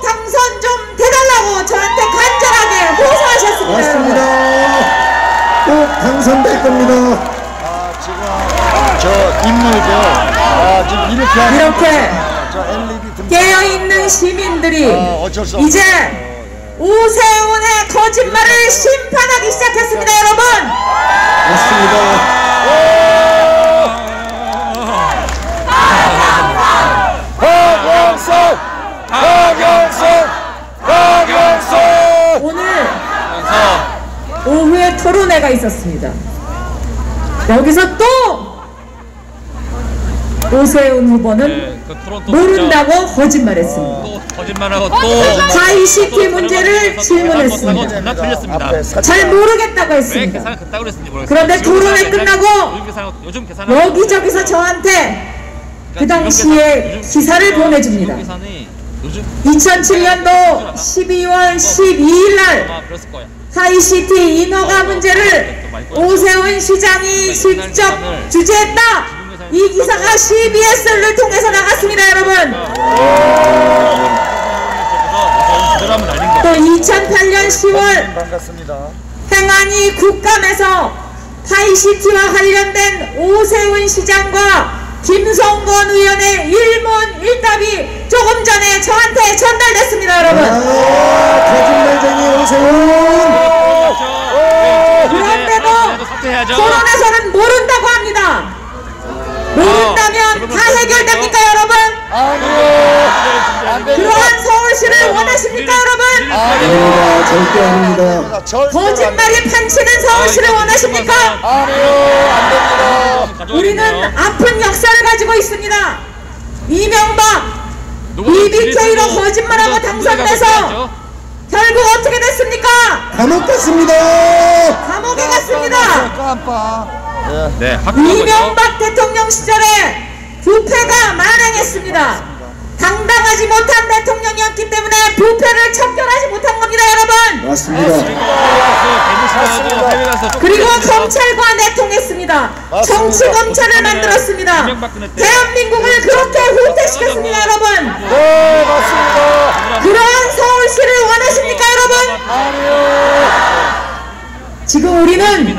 당선 좀 돼달라고 저한테 간절하게 호소하셨습니다. 맞습니다. 꼭 당선될 겁니다. 지금 저 인물들 지금 이렇게 하는 이렇게 저 LED 등 깨어있는 시민들이 어쩔 수 없어요. 이제 오세훈의 거짓말을 심판하기 시작했습니다, 여러분. 맞습니다. 오늘 오후에 토론회가 있었습니다. 여기서 또 오세훈 후보는 그 토론토 모른다고 거짓말했습니다. 또 거짓말하고 또 ICT 문제를 질문했습니다. 존나 틀렸습니다. 잘 모르겠다고 왜 했습니다. 계산을 그따구로 했는지 모르겠어요. 그런데 토론회 끝나고 요즘 계산은 여기저기서 저한테 그 당시에 기사를 보내줍니다. 2007년도 12월 12일 날 아마 그랬을 거야. ICT 인허가 문제를 오세훈 시장이 직접 주재했다. 이 기사가 CBS를 통해서 나갔습니다, 여러분. 또 2008년 10월 반갑습니다. 행안위 국감에서 ICT와 관련된 오세훈 시장과 김성건 의원의 일문일답이 조금 전에 저한테 전달됐습니다, 여러분. 거짓말쟁이 오세훈. 그런데도 토론에서는 모른다고 합니다. 모른다면 다 해결됩니까, 여러분? 그러한 서울시를 원하십니까, 여러분? 아닙니다. 절대 아닙니다. 거짓말이 판치는 서울시를 원하십니까? 우리는 아픈 역사를 가지고 있습니다. 이명박 BBK로 거짓말하고 당선돼서 결국 어떻게 됐습니까? 감옥 갔습니다. 감옥에 갔습니다. 네, 이명박 대통령 시절에 부패가 만행했습니다. 당당하지 못한 대통령이었기 때문에 부패를 척결하지 못한 겁니다, 여러분. 맞습니다. 그리고 검찰과 내통했습니다. 정치 검찰을 만들었습니다. 대한민국을 그렇게 후퇴시켰습니다, 여러분. 네, 맞습니다. 그러한 서울시를 원하십니까, 여러분? 지금 우리는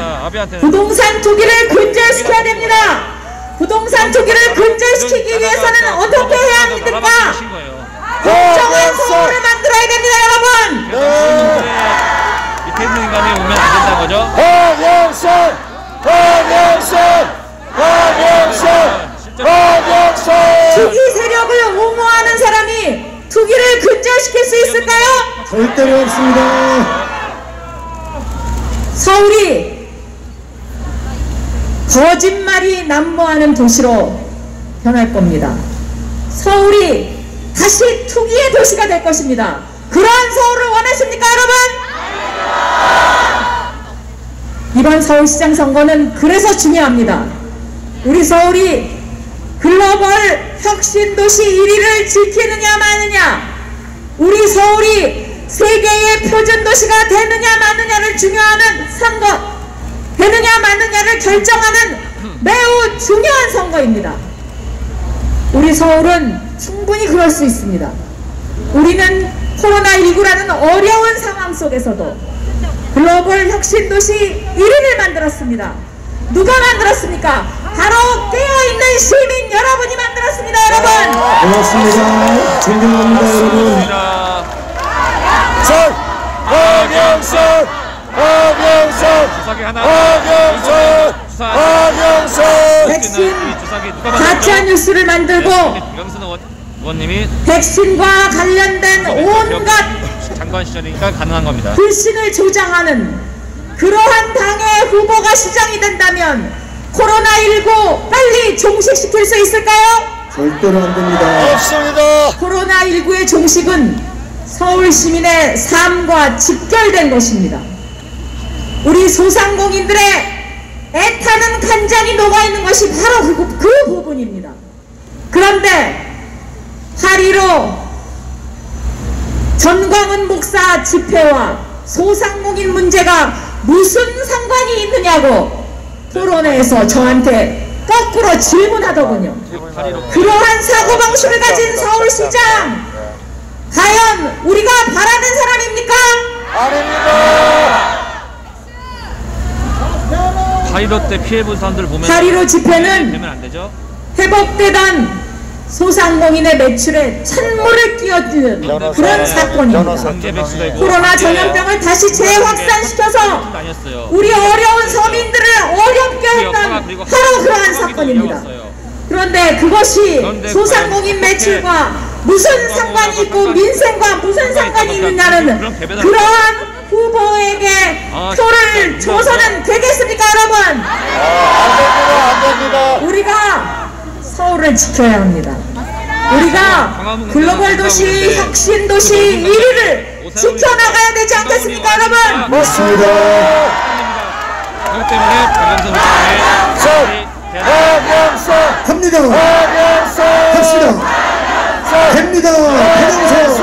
부동산 투기를 근절시켜야 됩니다. 부동산 투기를 근절시키기 위해서는 어떻게 해야 합니까? 공정한 서울을 만들어야 됩니다, 여러분. 밑에 있는 인간이 오면 안 된다는 거죠? 투기 세력을 옹호하는 사람이 투기를 근절시킬 수 있을까요? 절대로 없습니다. 서울이 거짓말이 난무하는 도시로 변할 겁니다. 서울이 다시 투기의 도시가 될 것입니다. 그러한 서울을 원하십니까, 여러분? 이번 서울시장 선거는 그래서 중요합니다. 우리 서울이 글로벌 혁신도시 1위를 지키느냐 마느냐, 우리 서울이 세계의 표준도시가 되느냐 마느냐를 중요하는 선거, 되느냐 마느냐를 결정하는 매우 중요한 선거입니다. 우리 서울은 충분히 그럴 수 있습니다. 우리는 코로나19라는 어려운 상황 속에서도 글로벌 혁신도시 1위를 만들었습니다. 누가 만들었습니까? 바로 깨어있는 시민 여러분이 만들었습니다, 여러분! 고맙습니다. 존경합니다, 여러분. 박영선! 박영선! 주사기 하나. 박영선! 백신 가짜 뉴스를 만들고 박영선 의원님이 백신과 관련된 온갖 장관 시절이니까 가능한 겁니다. 불신을 조장하는 그러한 당의 후보가 시장이 된다면 코로나19 빨리 종식시킬 수 있을까요? 절대로 안 됩니다. 없습니다. 코로나19의 종식은 서울 시민의 삶과 직결된 것입니다. 우리 소상공인들의 애타는 간장이 녹아있는 것이 바로 그 부분입니다. 그런데 8.15 전광훈 목사 집회와 소상공인 문제가 무슨 상관이 있느냐고 토론회에서 저한테 거꾸로 질문하더군요. 그러한 사고방식을 가진 서울시장, 과연 우리가 바라는 사람입니까? 아닙니다. 8.15 때 피해본 사람들 보면 8.15 집회는 되면 안 되죠? 회복되던 소상공인의 매출에 찬물을 끼얹는 그런 사건입니다. 경제 백수도 있고 코로나 전염병을 다시 재확산시켜서 다녔어요. 우리 어려운 서민들을 어렵게 했던 바로 그러한 사건입니다. 그런데 그것이 소상공인 매출과 무슨 상관이 있고 민생과 무슨 상관이 있느냐는 그러한 후보에게 표를 줘서는 되겠습니까, 여러분? 안 됩니다. 우리가 서울을 지켜야 합니다. 우리가 글로벌 도시, 혁신 도시 1위를 지켜나가야 되지 않겠습니까, 여러분? 맞습니다. 그렇기 때문에 박영선 박영선! 합니다. 박영선! 합시다. 됩니다. 박영선.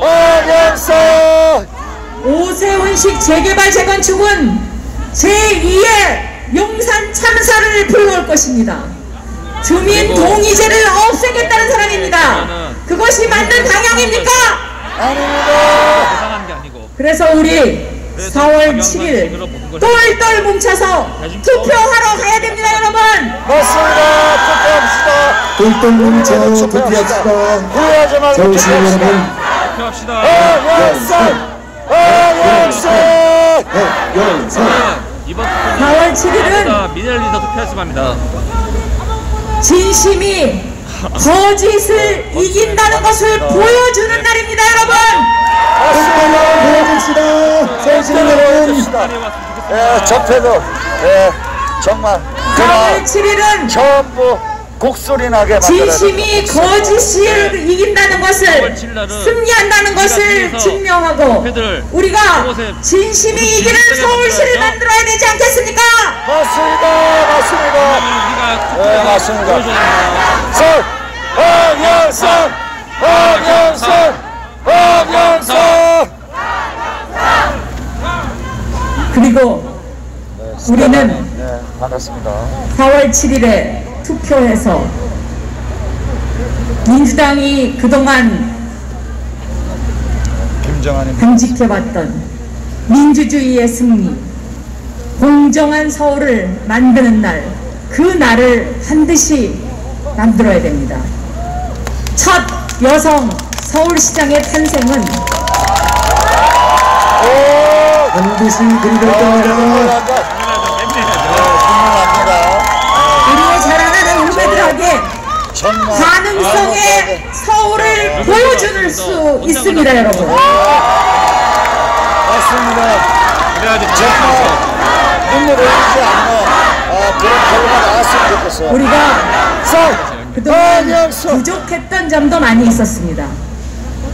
박영선! 오세훈식 재개발 재건축은 제2의 용산 참사를 불러올 것입니다. 주민 동의제를 없애겠다는 사람입니다. 그것이 맞는 방향입니까? 아닙니다. 예상한 게 아니고 그래서 우리 4월 7일 똘똘 뭉쳐서 투표하러 가야 됩니다, 여러분. 맞습니다. 투표합시다. 똘똘 뭉쳐 투표합시다. 후회하지 말고 서울시민 투표합시다. 여러분. 투표합시다. 박영선! 박영선! 박영선. 이번 4월 7일은 미네랄리더 투표했으면 합니다. 진심이 거짓을 이긴다는 것을 보여주는 날입니다, 여러분. 똘똘 보여줍시다. 서울시민 여러분. 예, 접해도 예, 정말 4월 7일은 전부 곡소리 나게 진심이 거짓을 이긴다는 것을 승리한다는 것을 증명하고 우리가 진심이 이기는 서울시를 만들어야 되지 않겠습니까? 맞습니다. 맞습니다. 네, 맞습니다. 서 박영선! 박영선! 박영선! 그리고 우리는 네, 반갑습니다. 4월 7일에 투표해서 민주당이 그동안 김정환님 간직해왔던 민주주의의 승리, 공정한 서울을 만드는 날, 그 날을 반드시 만들어야 됩니다. 첫 여성 서울시장의 탄생은 반드시 그리될 겁니다. 우리의 자라나는 후배들에게 가능성의 서울을 보여줄 수 있습니다, 여러분. 맞습니다. 그래야지 정말 눈물 흘리지 않는 그런 결과가 나왔으면 좋겠어요. 우리가 서 그동안 부족했던 점도 많이 있었습니다.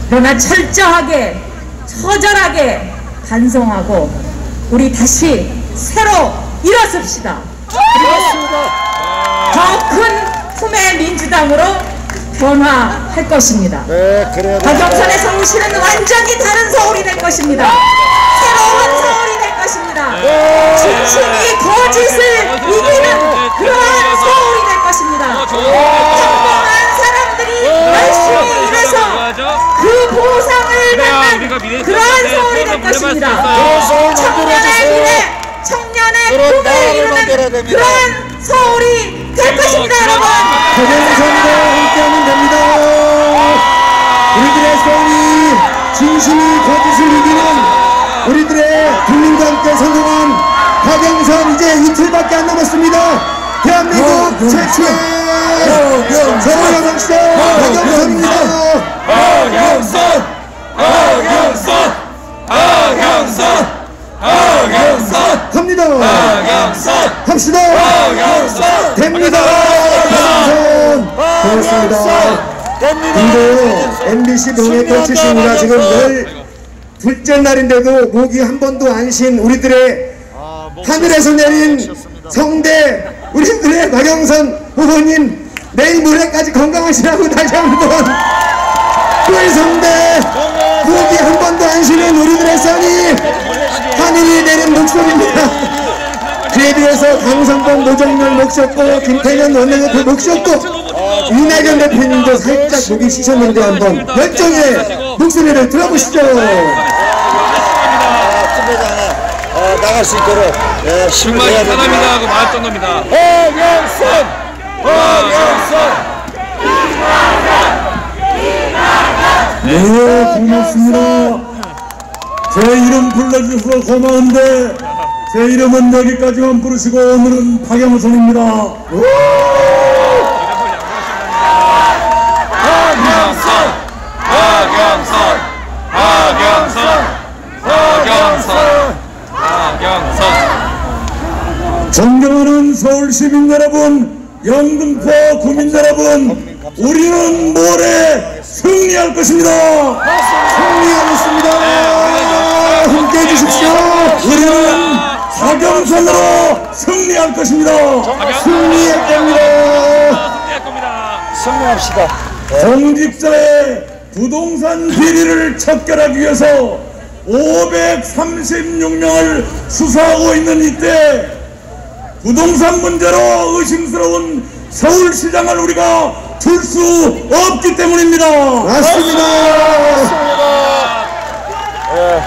그러나 철저하게 처절하게 반성하고 우리 다시 새로 일어섭시다. 더 큰 품의 민주당으로 변화할 것입니다. 박영선의 서울시는 완전히 다른 서울이 될 것입니다. 새로운 서울이 될 것입니다. 진심이 거짓을 이기는 그러한 서울이 될 것입니다. 평범한 사람들이 열심히 일해서 그 보상을 받는 그러한 서울이 될 것입니다. 청년의 미래, 청년의 꿈을 이루는 그러한 서울이 될 것입니다, 여러분. 박영선과 함께하면 됩니다. 우리들의 서울이 진심이 거짓을 이기는 우리들의 국민과 함께 성공한 박영선 이제 이틀밖에 안 남았습니다. 대한민국 최초의 서울여성시대 박영선입니다. 박영선 박영선 박영선 박영선 갑니다. 박영선 합시다. 박영선 됩니다. 박영선 고맙습니다. 그리고 MBC 동해권 출신이라 지금 12째 날인데도 목이 한 번도 안 쉰 우리들의 하늘에서 내린 성대 우리들의 박영선 후보님 내일 모레까지 건강하시라고 다시 한번 꿀성대 목이 한 번도 안 쉬는 우리들의 선이 하늘이 내린 목소리입니다. 그에 비해서 강성범, 노정열 목 쉬었고 김태년 원내대표 목 쉬었고 이낙연 대표님도 살짝 목이 쉬셨는데 한번 열정의 목소리를 들어보시죠. 나갈 수 있도록 정말 편합니다 하고 말할 정도입니다. 박영선 박영선 네, 고맙습니다. 제 이름 불러주셔서 고마운데 제 이름은 여기까지만 부르시고 오늘은 박영선입니다. 박영선 박영선 박영선 박영선 박영선 존경하는 서울시민 여러분, 영등포 구민 여러분, 우리는 모레 승리할 것입니다. 승리하겠습니다. 함께해 주십시오. 우리는 박영선으로 승리할 것입니다. 승리할 겁니다. 승리할 겁니다. 승리합시다. 공직자의 부동산 비리를 척결하기 위해서 536명을 수사하고 있는 이때 부동산 문제로 의심스러운 서울시장을 우리가 둘 수 없기 때문입니다. 맞습니다.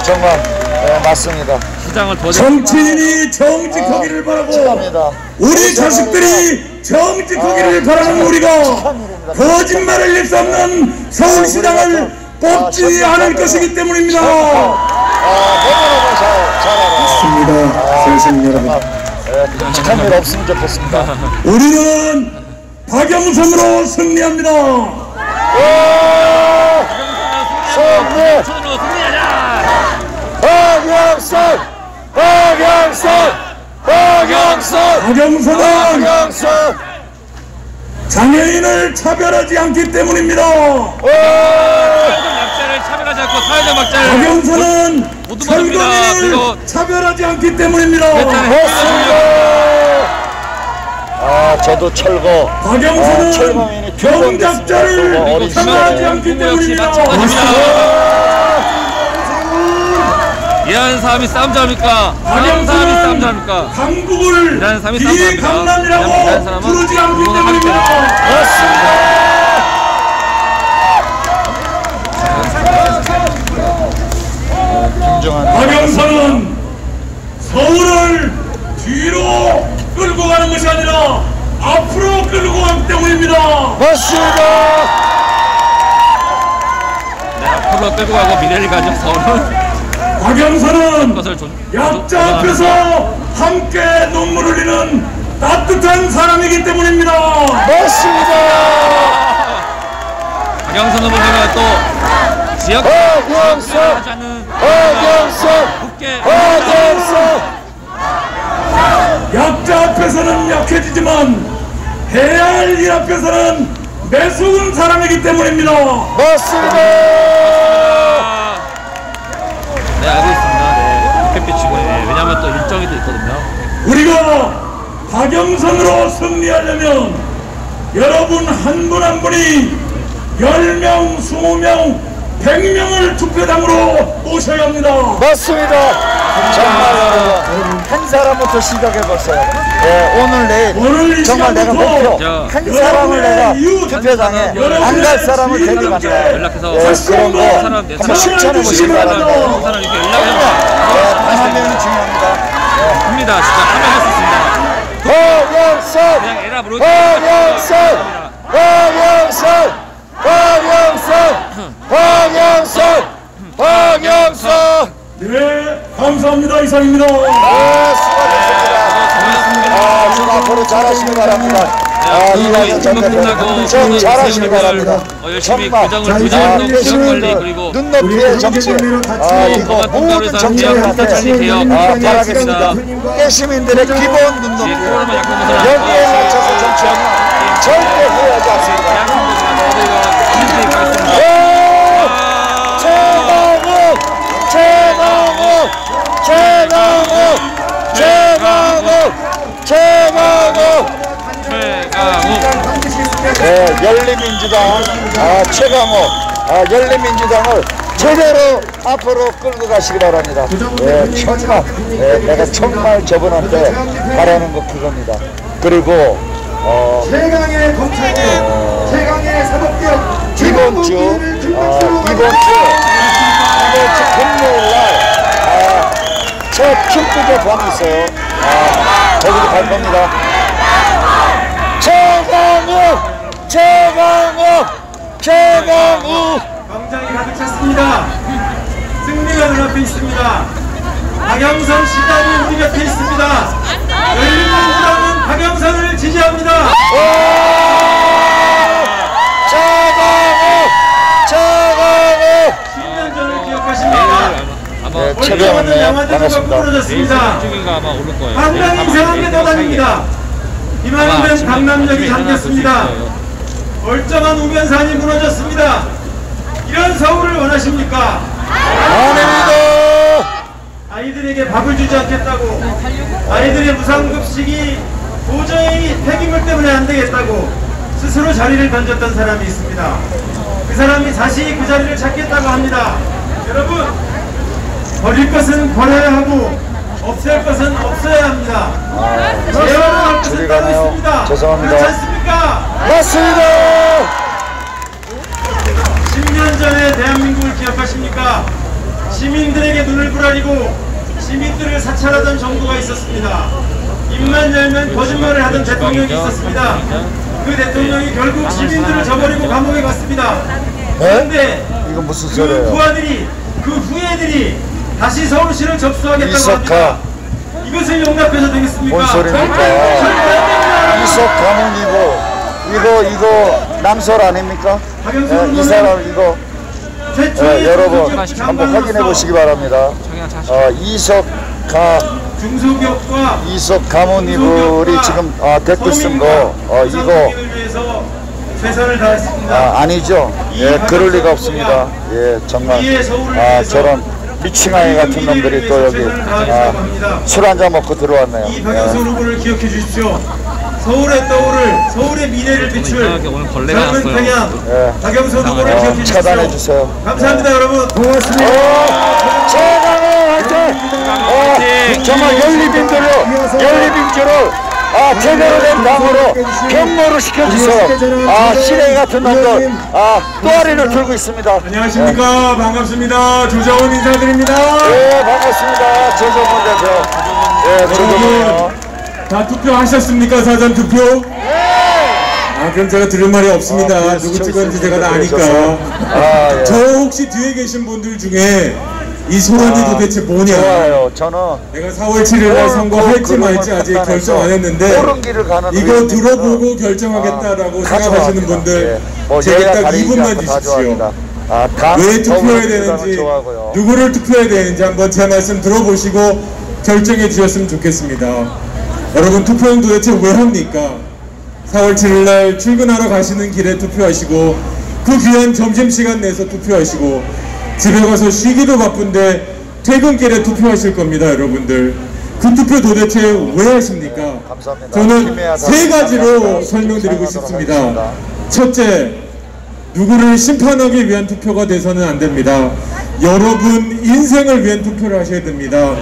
정말 맞습니다. 시장을 더 정치인이 정직하기를 바라고 우리 자식들이 정직하기를 바라는 우리가 거짓말을 일삼는 서울시장을 뽑지 않을 것이기 때문입니다. 맞습니다. 서울시민 여러분. 끔찍한 일 없으면 좋겠습니다. 우리는 박영선으로 승리합니다. 승리! 손으로 승리하자. 박영선! 박영선! 박영선! 박영선은 박영선! 장애인을 차별하지 않기 때문입니다. 약자를 차별하지 않고 사회적 막자를 박영선은 모두 모릅니다. 철거민을 차별하지 않기 때문입니다. 저도 철거. 박영선은 철거민이 경작자를 어린 차별하지 않기 때문입니다. 일하는 사람이 싸움 잡니까? 싸우는 사람이 싸움 잡니까? 한국을 일하는 사람이 싸움 잡니다. 일하는 비강남이라고 사람은 부르지 않기 운동을 하기 때문입니다. 박영선은 서울을 뒤로 끌고 가는 것이 아니라 앞으로 끌고 가기 때문입니다. 맞습니다. 네, 앞으로 끌고 가고 미래를 가져 서울은 박영선은 것을 약자 앞에서 함께 눈물 흘리는 따뜻한 사람이기 때문입니다. 맞습니다. 박영선 후보가 또 지역 박영선! 하지 않는 박영선! 국회 박영선! 약자 앞에서는 약해지지만 해야 할 일 앞에서는 내 속은 사람이기 때문입니다. 맞습니다. 네, 알고 있습니다. 네, 햇빛 직원이. 네, 왜냐면 또 일정이 또 있거든요. 우리가 박영선으로 승리하려면 여러분 한 분 한 분이 10명, 20명, 100명을 투표장으로 모셔야 합니다. 맞습니다. 정말 여러분 한 사람부터 시작해봤어요. 예, 오늘 내 정말 내가 목표 한 사람을 내가 투표장에 안 갈 사람을 데려간다. 연락해서 그런 거 한번 실천해 보시기 바랍니다. 사람 이렇게 연락해서 한 명이 중요합니다. 합니다. 진짜 참여할 수 있습니다. 박영선! 그냥 에라 부르고 박영선! 박영선! 박영선! 박영선! 박영선! 네, 감사합니다. 이상입니다. 수고하셨습니다. 좀 앞으로 잘하시기 바랍니다. 이낙연 전 대표 좀 잘하시기 바랍니다. 열심히 정말 교정도 교정관리 그리고 눈높이의 정치 이거 모든 정치인한테 바라겠습니다. 깨시민들의 기본 눈높이 여기에 맞춰서 정치하면 절대 후회하지 않습니다. 최강욱! 최강욱! 최강욱! 최강욱! 최강욱! 네, 열린민주당 최강욱 열린민주당을 제대로 앞으로 끌고 가시기 바랍니다. 정말 내가 정말 저분한테 바라는 거 그겁니다. 그리고 최강의 검찰개혁, 최강의 사법개혁. 이번 주 금요일날 첫 축구대 밤이 있어요. 거기도 갈 겁니다. 최강욱! 최강욱! 최강욱! 광장이 가득 찼습니다. 승리가 눈앞에 있습니다. 박영선 시장이 우리 곁에 있습니다. 열린민주당은 박영선을 지지합니다. 최강욱! 최강욱! 10년 전을 기억하십니까? 최강욱님 반갑습니다. 부러졌습니다. 한강이 이상한 게 떠다닙니다. 이만하면 강남역이 잠겼습니다. 멀쩡한 우면산이 무너졌습니다. 이런 서울을 원하십니까? 아닙니다. 아이들에게 밥을 주지 않겠다고, 아이들의 무상급식이 도저히 폐기물 때문에 안 되겠다고 스스로 자리를 던졌던 사람이 있습니다. 그 사람이 다시 그 자리를 찾겠다고 합니다. 여러분, 버릴 것은 버려야 하고 없앨 것은 없어야 합니다. 재활용할 것은 따로 있습니다. 죄송합니다. 그렇지 않습니까? 맞습니다. 10년 전에 대한민국을 기억하십니까? 시민들에게 눈을 부라리고 시민들을 사찰하던 정부가 있었습니다. 입만 열면 거짓말을 하던 대통령이 있었습니다. 그 대통령이 결국 시민들을 저버리고 감옥에 갔습니다. 그런데 이건 무슨 그 소리예요? 부하들이, 그 후예들이 다시 서울시를 접수하겠다고 합니다. 이것을 용납해서 되겠습니까? 뭔 소리입니까? 이석 가문이고 이거 남설 아닙니까? 이 사람 이거 여러분 한번 확인해 보시기 바랍니다. 이석 가문이불이 지금 댓글 쓴 거 이거 최선을 다했습니다. 아니죠? 그럴 리가 없습니다. 정말 저런 미칭아이 같은 놈들이 또 여기 술 한잔 먹고 들어왔네요. 이 박영선 후보를 기억해 주십시오. 서울의 떠오를, 서울의 미래를 비출 젊은 평양 박영선 후보를 기억해 주십시오. 차단해 주세요. 감사합니다. 여러분. 고맙습니다. 최강욱 화이팅! 정말 열린민주를 제대로 된 당으로 경로를 시켜주세요. 시래기 같은 놈들 또아리를 들고 있습니다. 안녕하십니까. 반갑습니다. 조정훈 인사드립니다. 반갑습니다. 조정훈 대표. 조정훈. 다 투표하셨습니까? 사전 투표? 그럼 제가 들을 말이 없습니다. 누구 찍었는지 제가 다 아니까. 저 혹시 뒤에 계신 분들 중에 이 소원이 도대체 뭐냐? 좋아요. 저는 내가 4월 7일 날 선거할지 말지 아직 결정 안 했는데 이거 들어보고 결정하겠다라고 생각하시는 분들 제가 딱 2분만 주십시오. 왜 투표해야 되는지, 누구를 투표해야 되는지 한번 제 말씀 들어보시고 결정해 주셨으면 좋겠습니다. 여러분, 투표는 도대체 왜 합니까? 4월 7일 날 출근하러 가시는 길에 투표하시고 그 귀한 점심시간 내서 투표하시고 집에 가서 쉬기도 바쁜데 퇴근길에 투표하실 겁니다. 여러분들 그 투표 도대체 왜 하십니까? 저는 세 가지로 설명드리고 싶습니다. 첫째, 누구를 심판하기 위한 투표가 돼서는 안 됩니다. 여러분 인생을 위한 투표를 하셔야 됩니다.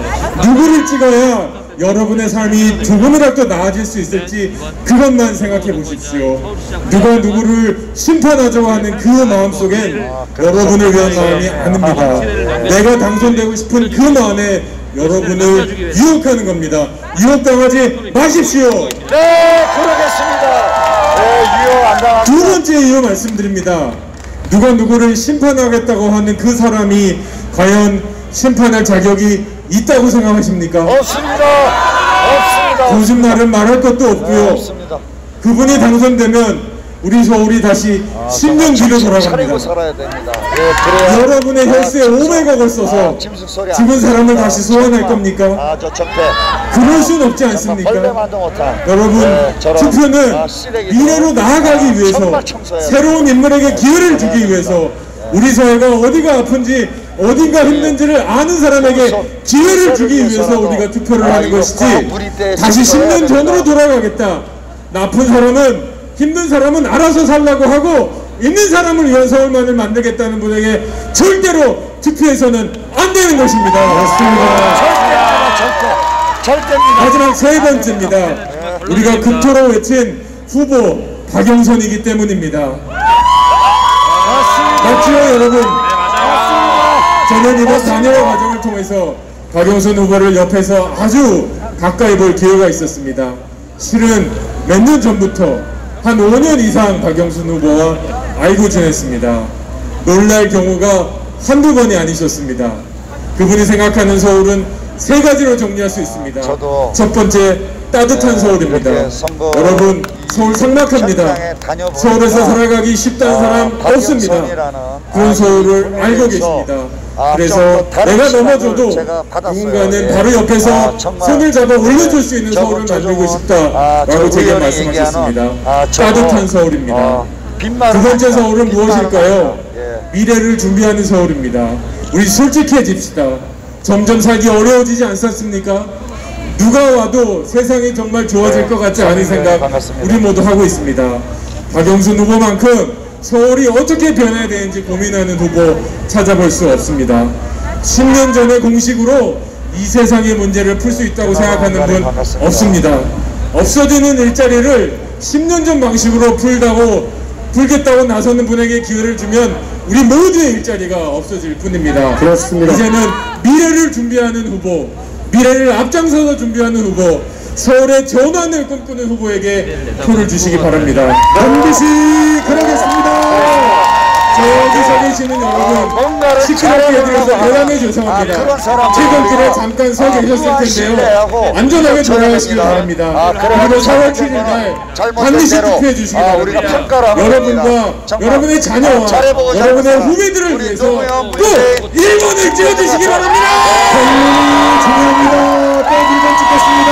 누구를 찍어야 여러분의 삶이 조금이라도 나아질 수 있을지 그것만 생각해 보십시오. 누가 누구를 심판하자고 하는 그 마음속엔 여러분을 위한 마음이 아닙니다. 내가 당선되고 싶은 그 마음에 여러분을 유혹하는 겁니다. 유혹당하지 마십시오. 네, 그러겠습니다. 네, 유혹 안 당합니다. 두 번째 이유 말씀드립니다. 누가 누구를 심판하겠다고 하는 그 사람이 과연 심판할 자격이 있다고 생각하십니까? 없습니다. 거짓말은 말할 것도 없고요. 없습니다. 그분이 당선되면 우리 서울이 다시 10년 뒤로 돌아갑니다. 살아야 됩니다. 네, 그래야 여러분의 혈세에 500억을 써서 죽은 사람을 다시 소환할 겁니까? 저 적폐. 그럴 순 없지 않습니까? 여러분, 투표는 미래로 나아가기 위해서 새로운 인물에게 기회를 주기 위해서 우리 사회가 어디가 아픈지 어딘가 힘든지를 아는 사람에게 기회를 주기 위해서 우리가 투표를 하는 것이지 다시 10년 전으로 돌아가겠다. 나쁜 사람은 힘든 사람은 알아서 살라고 하고 있는 사람을 위한 서울만을 만들겠다는 분에게 절대로 투표해서는 안 되는 것입니다. 맞습니다. 절대입니다. 마지막 세 번째입니다. 우리가 금토로 외친 후보 박영선이기 때문입니다. 맞죠 여러분? 저는 이번 단일화 과정을 통해서 박영선 후보를 옆에서 아주 가까이 볼 기회가 있었습니다. 실은 몇 년 전부터 한 5년 이상 박영선 후보와 알고 지냈습니다. 놀랄 경우가 한두 번이 아니셨습니다. 그분이 생각하는 서울은 세 가지로 정리할 수 있습니다. 첫 번째, 따뜻한 서울입니다. 여러분, 서울 삭막합니다. 서울에서 살아가기 쉽다는 사람 없습니다. 그런 서울을 알고 계십니다. 그래서 내가 넘어져도 누군가는 바로 옆에서 손을 잡아 올려줄 수 있는 서울을 만들고 싶다라고 제게 말씀하셨습니다. 따뜻한 서울입니다. 두 번째 서울은 무엇일까요? 미래를 준비하는 서울입니다. 우리 솔직해집시다. 점점 살기 어려워지지 않습니까? 누가 와도 세상이 정말 좋아질 것 같지 않은 생각 우리 모두 하고 있습니다. 박영선 후보만큼 서울이 어떻게 변해야 되는지 고민하는 후보 찾아볼 수 없습니다. 10년 전에 공식으로 이 세상의 문제를 풀 수 있다고 생각하는 분 없습니다. 없어지는 일자리를 10년 전 방식으로 풀겠다고 나서는 분에게 기회를 주면 우리 모두의 일자리가 없어질 뿐입니다. 그렇습니다. 이제는 미래를 준비하는 후보, 미래를 앞장서서 준비하는 후보, 서울의 전환을 꿈꾸는 후보에게 표를 주시기 바랍니다. 반드시 그러겠습니다. 저기 계시는 여러분, 시끄럽게 해드려서 대단히 죄송합니다. 퇴근길에 잠깐 서 계셨을 텐데요. 안전하게 돌아가시길 바랍니다. 그리고 4월 7일 날 반드시 투표해 주시기 바랍니다. 여러분과 여러분의 자녀와 여러분의 후배들을 위해서 또 1번을 찍어주시기 바랍니다. 중요합니다. 또 1번 찍겠습니다.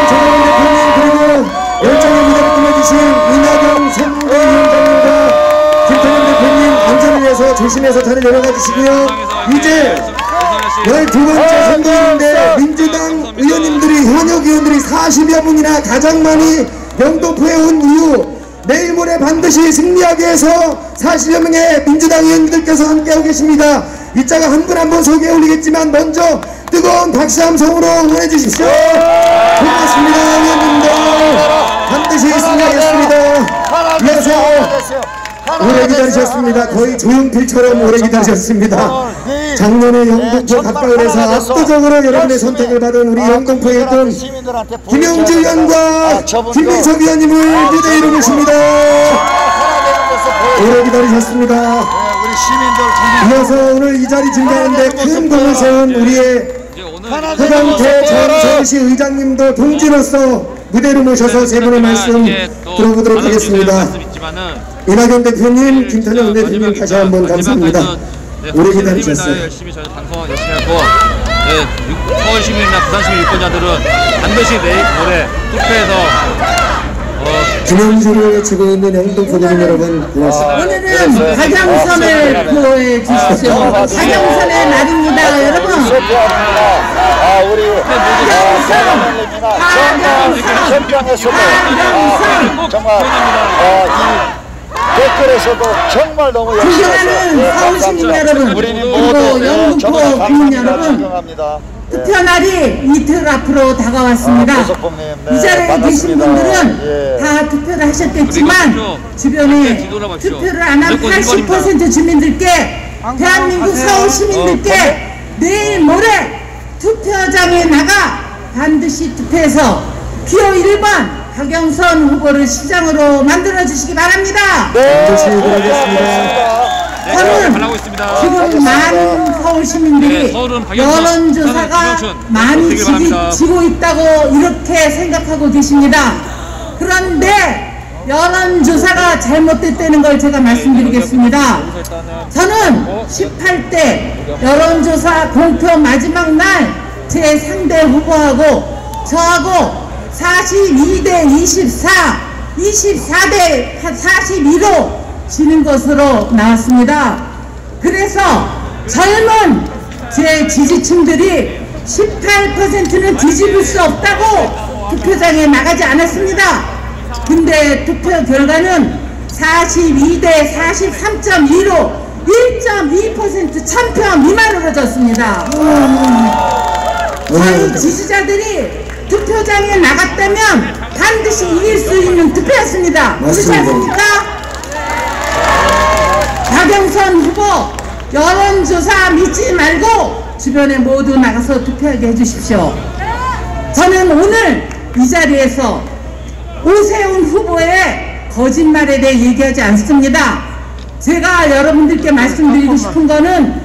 정영훈 대표님 그리고 열정의 무대를 끝내주신 이낙연 선대위원장님과 김태년 대표님 안전을 위해서 조심해서 자리 내려가 주시고요. 이제 12번째 선거인데 민주당 의원님들이 현역 의원들이 40여 분이나 가장 많이 영등포에 온 이유 내일 모레 반드시 승리하기 위해서 40여 명의 민주당 의원님들께서 함께하고 계십니다. 이 자가 한 분 한 분 소개해 올리겠지만 먼저 뜨거운 박수 함성으로 응원해 주십시오. 고맙습니다. 의원님들 반드시 승리하겠습니다. 이어서 오래 기다리셨습니다. 거의 조용필처럼 오래 기다리셨습니다. 작년에 영등포 갑가을에서 압도적으로 여러분의 선택을 받은 우리 영등포에 있던 김영주 의원과 김민석 의원님을 무대 이루 모십니다. 오래 기다리셨습니다. 이어서 오늘 이 자리 증가하는데 큰 공을 세운 우리의 허경태 전 서울시 의장님도 동지로서 무대로 모셔서 세 분의 말씀 들어보도록 하겠습니다. 이낙연 대표님, 김태년 대표님 다시 한번 감사합니다. 오래 기다리셨어요. 열심히 저희 방송 열심히 하고 서울 시민이나 부산 시민 유권자들은 반드시 내일 모레 투표해서 김영주를 외치고 있는 영동 국민 여러분 고맙습니다. 오늘은 박영선을 구호해 주십시오. 박영선의 날입니다, 여러분. 우리 현장에서도 정말 이 댓글에서도 정말 너무 열심히 존경하는 서울 시민 여러분, 그리고 영등포 국민 여러분, 투표날이 이틀 앞으로 다가왔습니다. 이 자리에 계신 분들은 다 투표를 하셨겠지만 주변에 투표를 안 한 80% 주민들께, 대한민국 서울 시민들께 내일 모레 투표장에 나가 반드시 투표해서 기호 1번 박영선 후보를 시장으로 만들어주시기 바랍니다. 반드시 그러겠습니다. 하고 있습니다. 지금 많은 서울 시민들이 여론조사가 많이 지고 있다고 이렇게 생각하고 계십니다. 그런데 여론조사가 잘못됐다는 걸 제가 말씀드리겠습니다. 저는 18대 여론조사 공표 마지막 날 제 상대 후보하고 저하고 42대 24, 24대 42로 지는 것으로 나왔습니다. 그래서 젊은 제 지지층들이 18%는 뒤집을 수 없다고 투표장에 나가지 않았습니다. 근데 투표 결과는 42대 43.2로 1.2% 1000표 미만으로 졌습니다. 저희 지지자들이 투표장에 나갔다면 반드시 이길 수 있는 투표였습니다. 그렇지 않습니까? 박영선 후보 여론조사 믿지 말고 주변에 모두 나가서 투표하게 해주십시오. 저는 오늘 이 자리에서 오세훈 후보의 거짓말에 대해 얘기하지 않습니다. 제가 여러분들께 말씀드리고 싶은 거는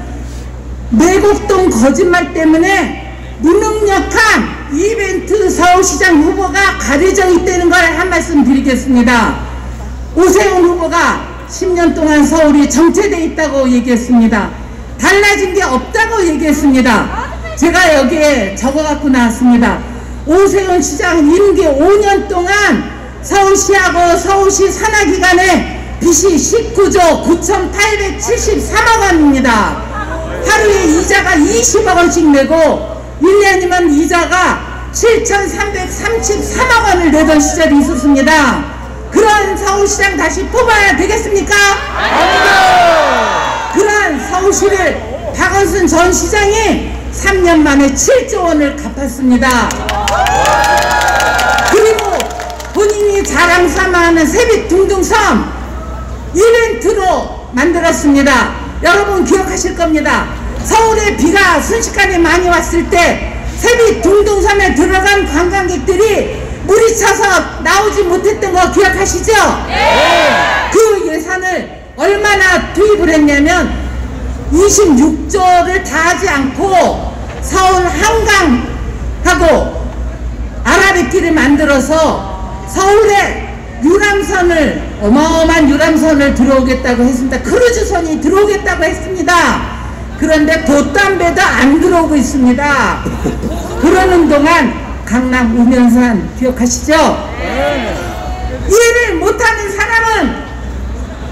내곡동 거짓말 때문에 무능력한 이벤트 서울시장 후보가 가려져 있다는 걸 한 말씀 드리겠습니다. 오세훈 후보가 10년 동안 서울이 정체되어 있다고 얘기했습니다. 달라진 게 없다고 얘기했습니다. 제가 여기에 적어갖고 나왔습니다. 오세훈 시장 임기 5년 동안 서울시하고 서울시 산하기관의 빚이 19조 9,873억 원입니다. 하루에 이자가 20억 원씩 내고 1년이면 이자가 7,333억 원을 내던 시절이 있었습니다. 그런 서울시장 다시 뽑아야 되겠습니까? 그런 서울시를 박원순 전 시장이 3년 만에 7조 원을 갚았습니다. 그리고 본인이 자랑 삼아하는 세빛둥둥섬 이벤트로 만들었습니다. 여러분 기억하실 겁니다. 서울에 비가 순식간에 많이 왔을 때 세빛둥둥섬에 들어간 관광객들이 물이 차서 나오지 못했던 거 기억하시죠? 그 예산을 얼마나 투입을 했냐면 26조를 다 하지 않고 서울 한강하고 아라뱃길을 만들어서 서울에 유람선을, 어마어마한 유람선을 들어오겠다고 했습니다. 크루즈선이 들어오겠다고 했습니다. 그런데 돛담배도 안 들어오고 있습니다. 그러는 동안 강남 우면산 기억하시죠? 이해를 못하는 사람은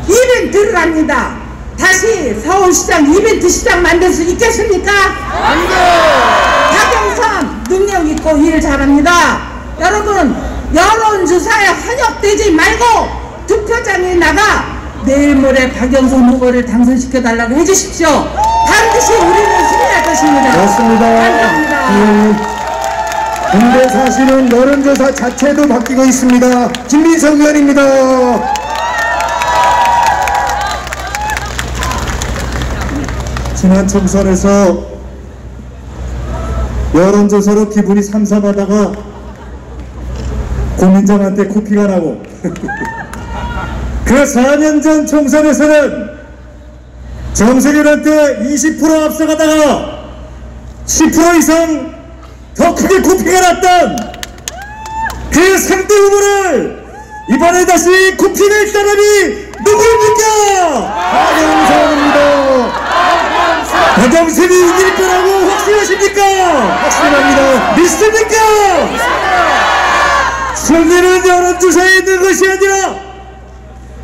이벤트를 합니다. 다시 서울시장 이벤트 시장 만들 수 있겠습니까? 안 돼! 박영선 능력 있고 일 잘합니다. 여러분 여론조사에 현역되지 말고 투표장에 나가 내일 모레 박영선 후보를 당선시켜달라고 해주십시오. 반드시 우리는 승리할 것입니다. 맞습니다. 감사합니다. 근데 사실은 여론조사 자체도 바뀌고 있습니다. 김민석 의원입니다. 지난 총선에서 여론조사로 기분이 삼삼하다가 고민정한테 코피가 나고 그 4년 전 총선에서는 정세균한테 20% 앞서가다가 10% 이상 더 크게 코피가 났던 그 상대 후보를 이번에 다시 코피낼 사람이 누구입니까? 박영선입니다. 박영선이 이길 거라고 확신하십니까? 확신합니다. 믿습니까? 승리는 여론조사에 있는 것이 아니라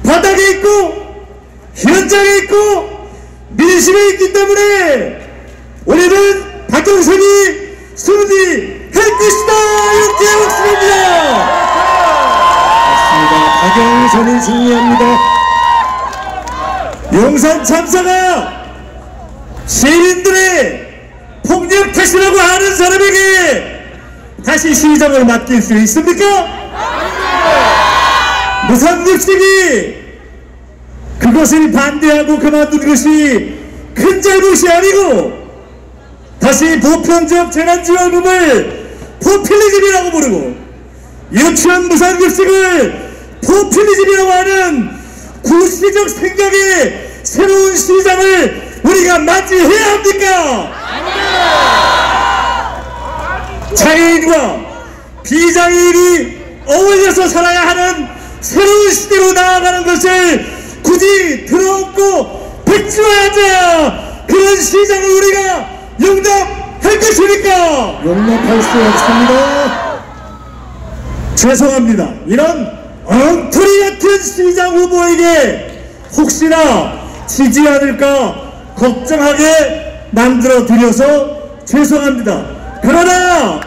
바닥에 있고 현장에 있고 민심에 있기 때문에 우리는 박영선이 승리할 것이다. 이렇게 확신합니다. 맞습니다. 박영선이 승리합니다. 용산 참사가 시민들의 폭력 탓이라고 하는 사람에게 다시 시장을 맡길 수 있습니까? 무상급식이 그것을 반대하고 그만둔 것이 큰 잘못이 아니고 다시 보편적 재난지원금을 포퓰리즘이라고 부르고 유치원 무상급식을 포퓰리즘이라고 하는 구시적 생각의 새로운 시장을 우리가 맞이해야 합니까? 장애인과 비장애인이 어울려서 살아야 하는 새로운 시대로 나아가는 것을 굳이 들어엎고 백지화하자 그런 시장을 우리가 용납할 것입니까? 용납할 수 없습니다. 죄송합니다. 이런 엉터리 같은 시장 후보에게 혹시나 지지 않을까 걱정하게 만들어 드려서 죄송합니다. 그러나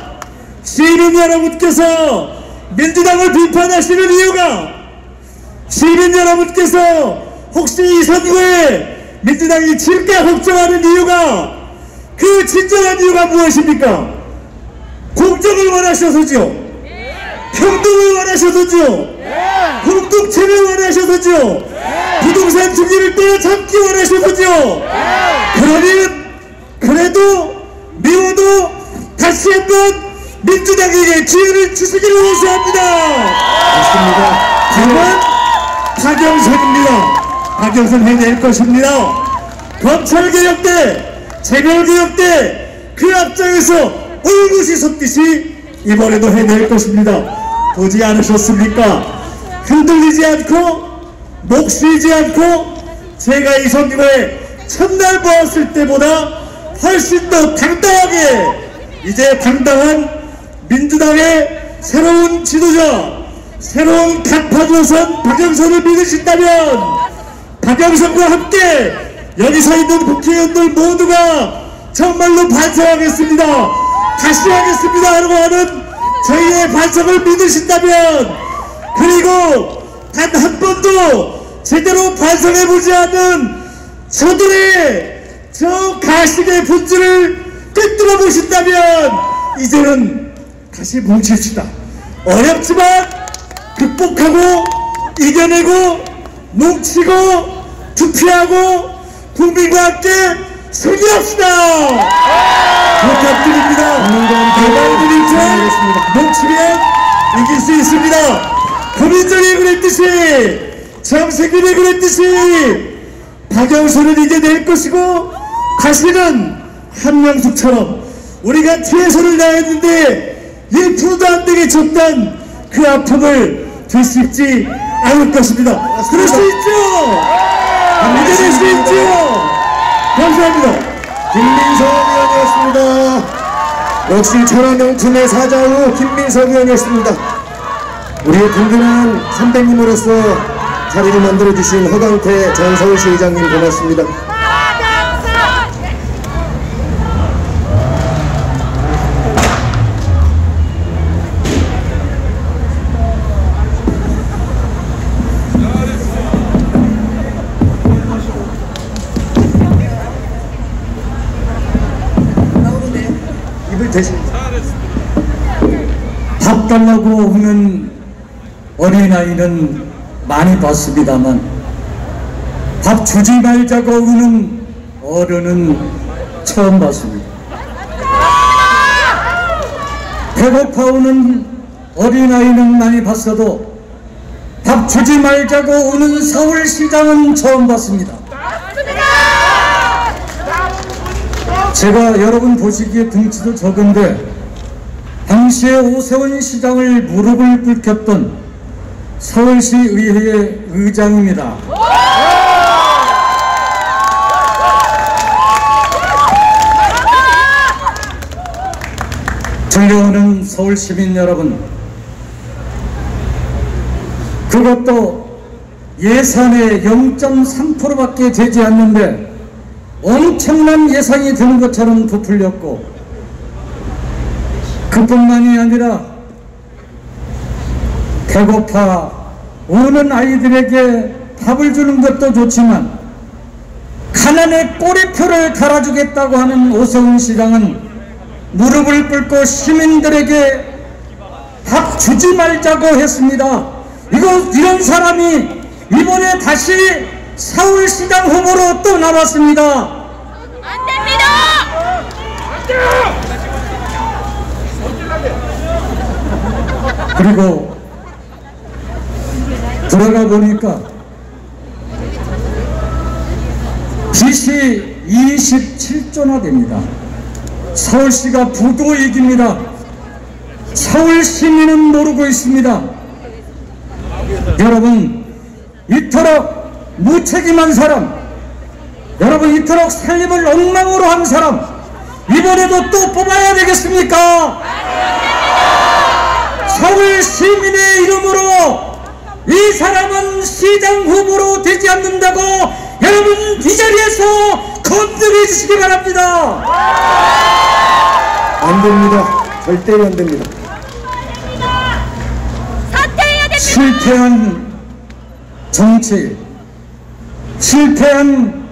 시민 여러분께서 민주당을 비판하시는 이유가 시민 여러분께서 혹시 이 선거에 민주당이 질까 걱정하는 이유가 그 진정한 이유가 무엇입니까? 공정을 원하셔서죠. 평등을 원하셔서죠. 공동체를 원하셔서죠. 부동산 투기를 때려잡기 원하셔서죠. 그러면 그래도 미워도 다시 한번 민주당에게 기회를 주시기를 원수합니다. 맞습니다. 다만 박영선입니다. 박영선 해낼 것입니다. 검찰개혁 때 재벌개혁 때 그 앞장에서 울긋이 섰듯이 이번에도 해낼 것입니다. 보지 않으셨습니까? 흔들리지 않고 목 쉬지 않고 제가 이 선거에 첫날 보았을 때보다 훨씬 더 당당하게 이제 당당한 민주당의 새로운 지도자 새로운 간파조선 박영선을 믿으신다면 박영선과 함께 여기서 있는 국회의원들 모두가 정말로 반성하겠습니다. 다시 하겠습니다 라고 하는 저희의 반성을 믿으신다면 그리고 단 한 번도 제대로 반성해보지 않는 저들의 저 가식의 본질을 꿰뚫어 보신다면 이제는 다시 뭉칩시다. 어렵지만 극복하고 이겨내고 뭉치고 투표하고 국민과 함께 승리합시다. 부탁드립니다. 대발들이 뭉치면 이길 수 있습니다. 고민정이 그랬듯이 정세균이 그랬듯이 박영선을 이겨낼 것이고 다시는 한명숙처럼 우리가 최선을 다했는데 1%도 안 되게 졌던 그 아픔을 되씹지 않을 것입니다. 그럴 수 있죠. 이겨낼 수 있죠. 감사합니다. 김민석 의원이었습니다. 역시 천하명품의 사자후 김민석 의원이었습니다. 우리의 든든한 선배님으로서 자리를 만들어주신 허강태 전 서울시 의장님 고맙습니다. 밥 달라고 하는 어린아이는 많이 봤습니다만 밥 주지 말자고 하는 어른은 처음 봤습니다. 배고파오는 어린아이는 많이 봤어도 밥 주지 말자고 우는 서울시장은 처음 봤습니다. 제가 여러분 보시기에 등치도 적은데 당시에 오세훈 시장을 무릎을 꿇혔던 서울시 의회의 의장입니다. 존경하는 서울 시민 여러분, 그것도 예산의 0.3%밖에 되지 않는데 엄청난 예산이 드는 것처럼 부풀렸고, 그뿐만이 아니라 배고파 우는 아이들에게 밥을 주는 것도 좋지만 가난의 꼬리표를 달아주겠다고 하는 오세훈 시장은 무릎을 꿇고 시민들에게 밥 주지 말자고 했습니다. 이런 사람이 이번에 다시 서울시장 후보로 또 나왔습니다. 안 됩니다! 그리고 들어가 보니까 빚이 27조나 됩니다. 서울시가 부도이익입니다. 서울 시민은 모르고 있습니다. 여러분, 이토록 무책임한 사람, 여러분 이토록 살림을 엉망으로 한 사람, 이번에도 또 뽑아야 되겠습니까? 서울 시민의 이름으로 이 사람은 시장 후보로 되지 않는다고 여러분 이 자리에서 건드려 주시기 바랍니다. 안 됩니다. 절대로 안 됩니다. 사퇴해야 됩니다. 실패한 정치, 실패한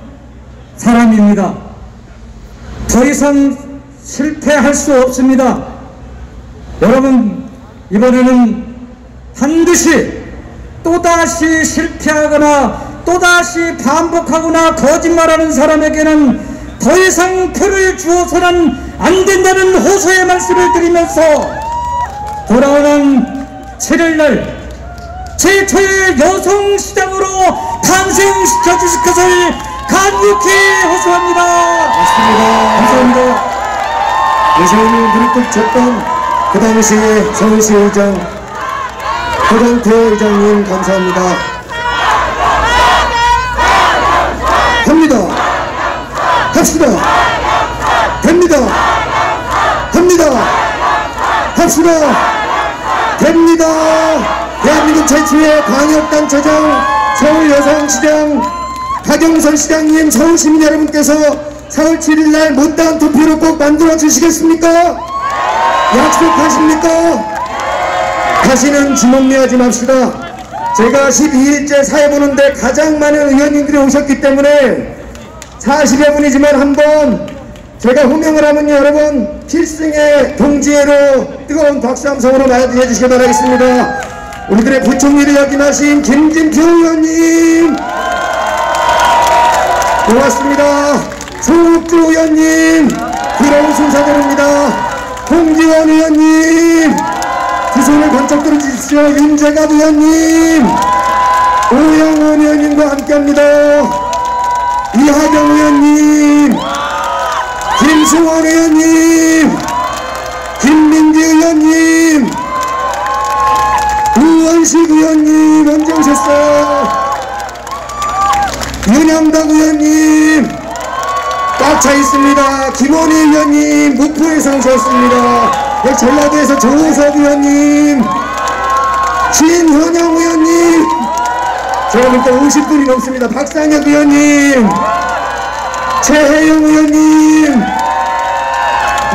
사람입니다. 더 이상 실패할 수 없습니다. 여러분, 이번에는 반드시 또다시 실패하거나 또다시 반복하거나 거짓말하는 사람에게는 더 이상 표를 주어서는 안 된다는 호소의 말씀을 드리면서 돌아오는 7일날 최초의 여성시장으로 탄생시켜 주실 것을 간곡히 호소합니다. 맞습니다. 감사합니다. 오세훈이 물뚝 쳤던 그 당시의 서울시 의장 고정태 의장님 감사합니다. 합니다. 합시다. 됩니다. 합니다. 합시다. 됩니다. 대한민국 최초의 광역단체장 서울여성시장 박영선 시장님, 서울시민 여러분께서 4월 7일날 못다한 투표로 꼭 만들어 주시겠습니까? 약속하십니까? 다시는 주먹내하지 맙시다. 제가 12일째 사회 보는데 가장 많은 의원님들이 오셨기 때문에 40여 분이지만 한번 제가 호명을 하면요, 여러분 필승의 동지회로 뜨거운 박수 함성으로 맞이해 주시기 바라겠습니다. 우리들의 부총리를 역임하신 김진표 의원님 고맙습니다. 송욱주 의원님 부러운 순서대로입니다. 홍지원 의원님 두 손을 번쩍 들어주십시오. 윤재갑 의원님, 오영원 의원님과 함께합니다. 이하경 의원님, 김승원 의원님, 김민지 의원님, 우원식 의원님 언제 오셨어요? 윤영덕 의원님 꽉 차 있습니다. 김원희 의원님 목포에서 오셨습니다. 전라도에서 조호섭 의원님, 신현영 의원님, 제가 볼 때 50분이 넘습니다. 박상혁 의원님, 최혜영 의원님,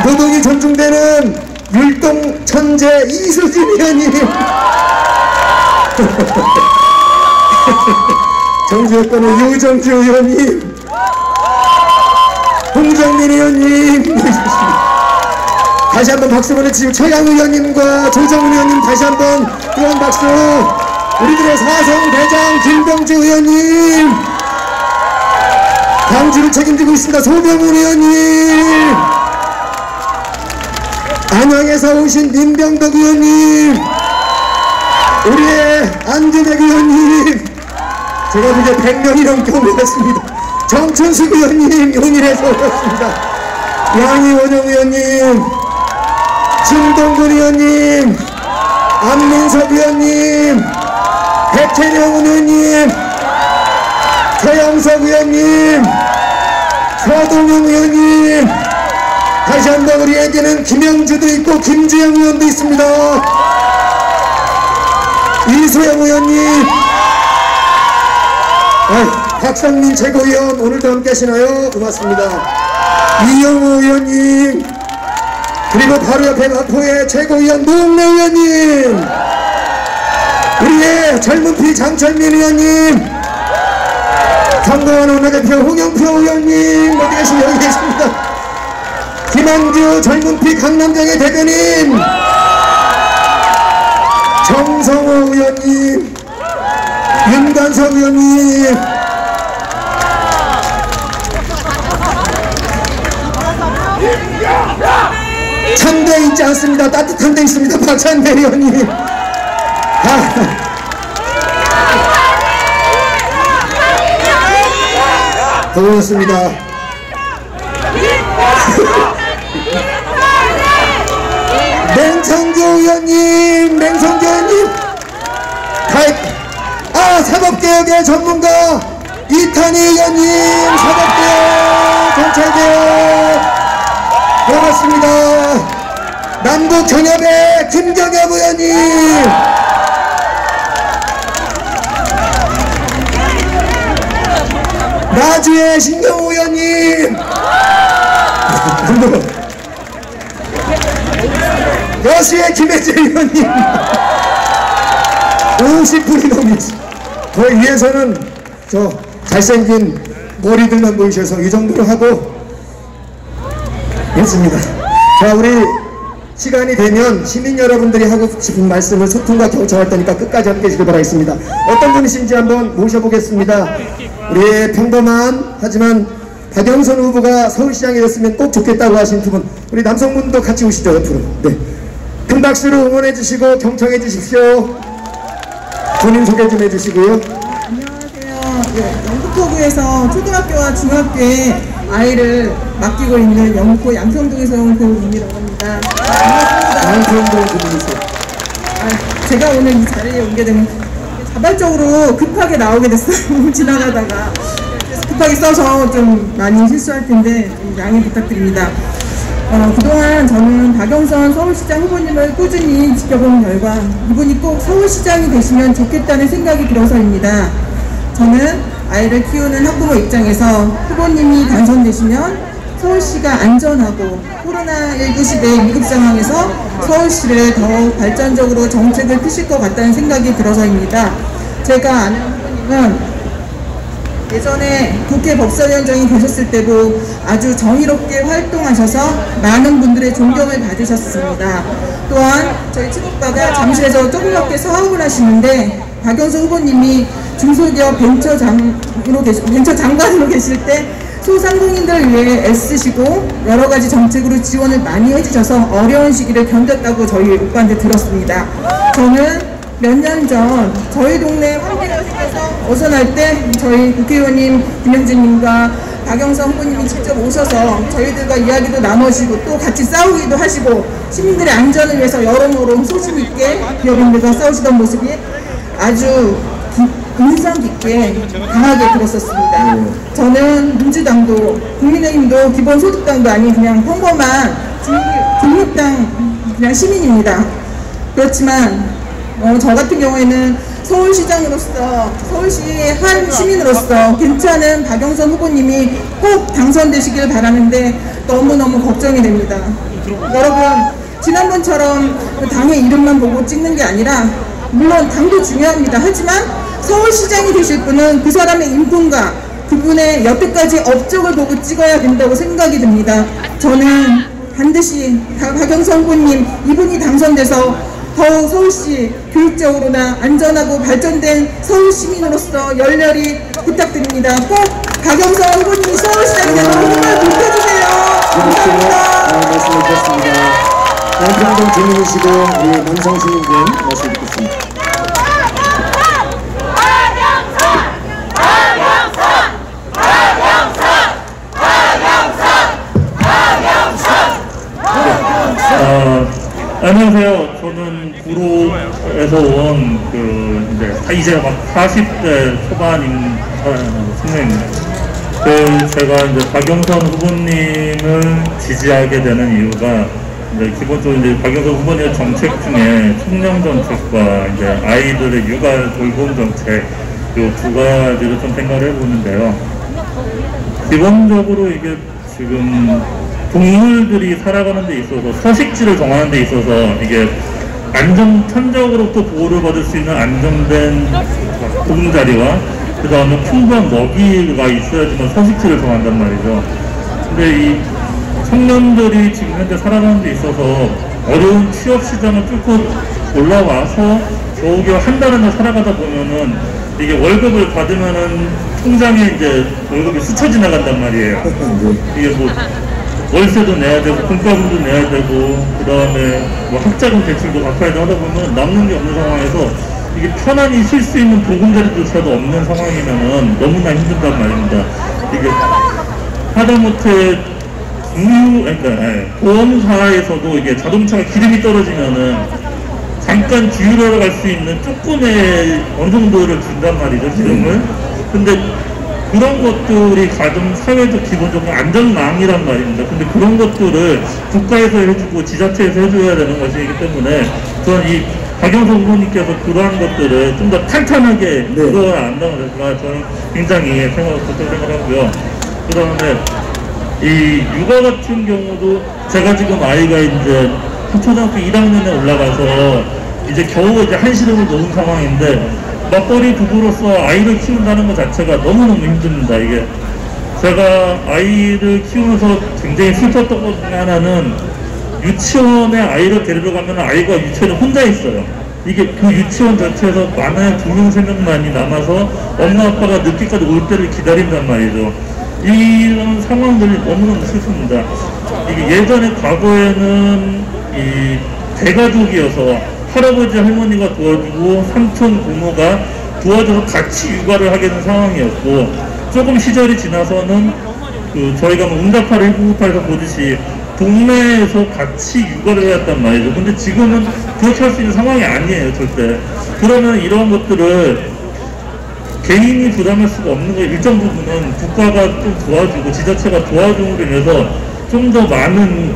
노동이 존중되는 율동 천재 이수진 의원님, 정수여권의 유정주 의원님, 홍정민 의원님 다시 한번 박수 보내주시고, 최강 의원님과 조정훈 의원님 다시 한번 뜨거운 박수. 우리들의 사성 대장 김병주 의원님, 광주를 책임지고 있습니다. 소병훈 의원님, 안양에서 오신 민병덕 의원님, 우리의 안주백 의원님, 제가 이제 100명이 넘게 오셨습니다. 정천숙 의원님 용인에서 오셨습니다. 양희원영 의원님, 진동근 의원님, 안민석 의원님, 백혜령 의원님, 최영석 의원님, 서동영 의원님, 다시 한번 우리에게는 김영주도 있고 김주영 의원도 있습니다. 이소영 의원님, 박상민 최고위원 오늘도 함께 하시나요? 고맙습니다. 이영호 의원님, 그리고 바로 옆에 마포의 최고위원 노웅래 의원님, 우리의 젊은 피 장철민 의원님, 성공한 원내대표 홍영표 의원님 어디 계시면 여기 계십니다. 김한규 젊은 피 강남장의 대변인 정성호 의원님, 윤관석 의원님, 찬데 있지 않습니다. 따뜻한 데 있습니다. 박찬대 의원님. 고맙습니다. 맹성교 의원님, 맹성교 의원님, 사법개혁의 전문가 이탄희 의원님, 사법개혁, 경찰개혁, 고맙습니다. 남북경협의 김경협 의원님, 나주의 신경호 의원님, 여수의 김혜재 의원님, 50분이 넘으시. 거의 위에서는 저 잘생긴 머리들만 보이셔서 이 정도로 하고 했습니다. 자, 우리 시간이 되면 시민 여러분들이 하고 싶은 말씀을 소통과 경청할 테니까 끝까지 함께 해주길 바라겠습니다. 어떤 분이신지 한번 모셔보겠습니다. 우리의 평범한 하지만 박영선 후보가 서울시장이 됐으면 꼭 좋겠다고 하신 두 분, 우리 남성분도 같이 오시죠, 옆으로. 네. 큰 박수로 응원해 주시고 경청해 주십시오. 본인 소개 좀 해주시고요. 안녕하세요. 네, 영등포구에서 초등학교와 중학교에 아이를 맡기고 있는 영등포 양평동에서 온 고은이라고 합니다. 반갑습니다. 양평동 고은이세요. 제가 오늘 이 자리에 오게 되면 자발적으로 급하게 나오게 됐어요. 지나가다가. 그래서 급하게 써서 좀 많이 실수할 텐데 좀 양해 부탁드립니다. 그동안 저는 박영선 서울시장 후보님을 꾸준히 지켜본 결과 이분이 꼭 서울시장이 되시면 좋겠다는 생각이 들어서입니다. 저는 아이를 키우는 학부모 입장에서 후보님이 당선되시면 서울시가 안전하고 코로나19 시대의 위급 상황에서 서울시를 더욱 발전적으로 정책을 펴실 것 같다는 생각이 들어서입니다. 제가 아는 후보님은 예전에 국회 법사위원장이 되셨을 때도 아주 정의롭게 활동하셔서 많은 분들의 존경을 받으셨습니다. 또한 저희 친오빠가 잠실에서 조그맣게 사업을 하시는데 박영선 후보님이 중소기업 벤처장관으로 계실 때 소상공인들을 위해 애쓰시고 여러가지 정책으로 지원을 많이 해주셔서 어려운 시기를 견뎠다고 저희 오빠한테 들었습니다. 저는 몇 년 전 저희 동네 환기가 생겨서 어선할 때 저희 국회의원님 김영준님과 박영선 후보님이 직접 오셔서 저희들과 이야기도 나누시고 또 같이 싸우기도 하시고 시민들의 안전을 위해서 여러모로 소신 있게 기업인들과 싸우시던 모습이 아주 인상 깊게 강하게 들었었습니다. 저는 민주당도 국민의힘도 기본소득당도 아닌 그냥 평범한 중립당 그냥 시민입니다. 그렇지만 저 같은 경우에는 서울시장으로서 서울시의 한 시민으로서 괜찮은 박영선 후보님이 꼭 당선되시길 바라는데 너무너무 걱정이 됩니다. 여러분, 지난번처럼 당의 이름만 보고 찍는 게 아니라 물론 당도 중요합니다. 하지만 서울시장이 되실 분은 그 사람의 인품과 그분의 여태까지 업적을 보고 찍어야 된다고 생각이 듭니다. 저는 반드시 박영선 후보님 이분이 당선돼서 더욱 서울시 교육적으로나 안전하고 발전된 서울시민으로서 열렬히 부탁드립니다. 꼭 박영선 후보님이 서울시장이 되도록 힘을 보태주세요. 감사합니다. 말씀을 드렸습니다. 양평동 주민이시고 우리 남성시민분 말씀 듣겠습니다. 안녕하세요. 저는 구로에서 온 이제 막 40대 초반인 청년입니다. 제가 이제 박영선 후보님을 지지하게 되는 이유가 이제 기본적으로 이제 박영선 후보님의 정책 중에 청년 정책과 이제 아이들의 육아 돌봄 정책 이 두 가지를 좀 생각을 해보는데요. 기본적으로 이게 지금 동물들이 살아가는 데 있어서 서식지를 정하는 데 있어서 이게 천적으로부터 보호를 받을 수 있는 안정된 보금자리와 그 다음에 풍부한 먹이가 있어야지만 서식지를 정한단 말이죠. 근데 이 청년들이 지금 현재 살아가는 데 있어서 어려운 취업시장을 뚫고 올라와서 겨우겨우 한 달이나 살아가다 보면은 이게 월급을 받으면은 통장에 이제 월급이 스쳐 지나간단 말이에요. 이게 뭐 월세도 내야 되고 공과금도 내야 되고 그 다음에 뭐 학자금 대출도 갚아야 되고 하다 보면 남는 게 없는 상황에서 이게 편안히 쉴 수 있는 보금자리조차도 없는 상황이면은 너무나 힘든단 말입니다. 이게 하다못해 보험사에서도 이게 자동차가 기름이 떨어지면은 잠깐 주유하러 갈 수 있는 조금의 어느 정도를 준단 말이죠, 기름을. 근데 그런 것들이 가정 사회적 기본적인 안전망이란 말입니다. 근데 그런 것들을 국가에서 해주고 지자체에서 해줘야 되는 것이기 때문에 저는 이 박영선 후보님께서 그러한 것들을 좀 더 탄탄하게 그거를 안다는 것을 저는 굉장히 생각하고요. 그 다음에 이 육아 같은 경우도 제가 지금 아이가 이제 초등학교 1학년에 올라가서 이제 겨우 이제 한시름을 놓은 상황인데 맞벌이 부부로서 아이를 키운다는 것 자체가 너무너무 힘듭니다. 이게 제가 아이를 키우면서 굉장히 슬펐던 것 중에 하나는 유치원에 아이를 데리러 가면 아이가 유치원에 혼자 있어요. 이게 그 유치원 자체에서 많아야 2명, 3명만이 남아서 엄마 아빠가 늦게까지 올 때를 기다린단 말이죠. 이런 상황들이 너무너무 슬픕니다. 이게 예전에 과거에는 이 대가족이어서 할아버지 할머니가 도와주고 삼촌 고모가 도와줘서 같이 육아를 하게 된 상황이었고 조금 시절이 지나서는 그 저희가 뭐 응답하라 1998에서 보듯이 동네에서 같이 육아를 해왔단 말이죠. 근데 지금은 그렇게 할 수 있는 상황이 아니에요, 절대. 그러면 이런 것들을 개인이 부담할 수가 없는 거예요. 일정 부분은 국가가 좀 도와주고 지자체가 도와줌으로 인해서 좀 더 많은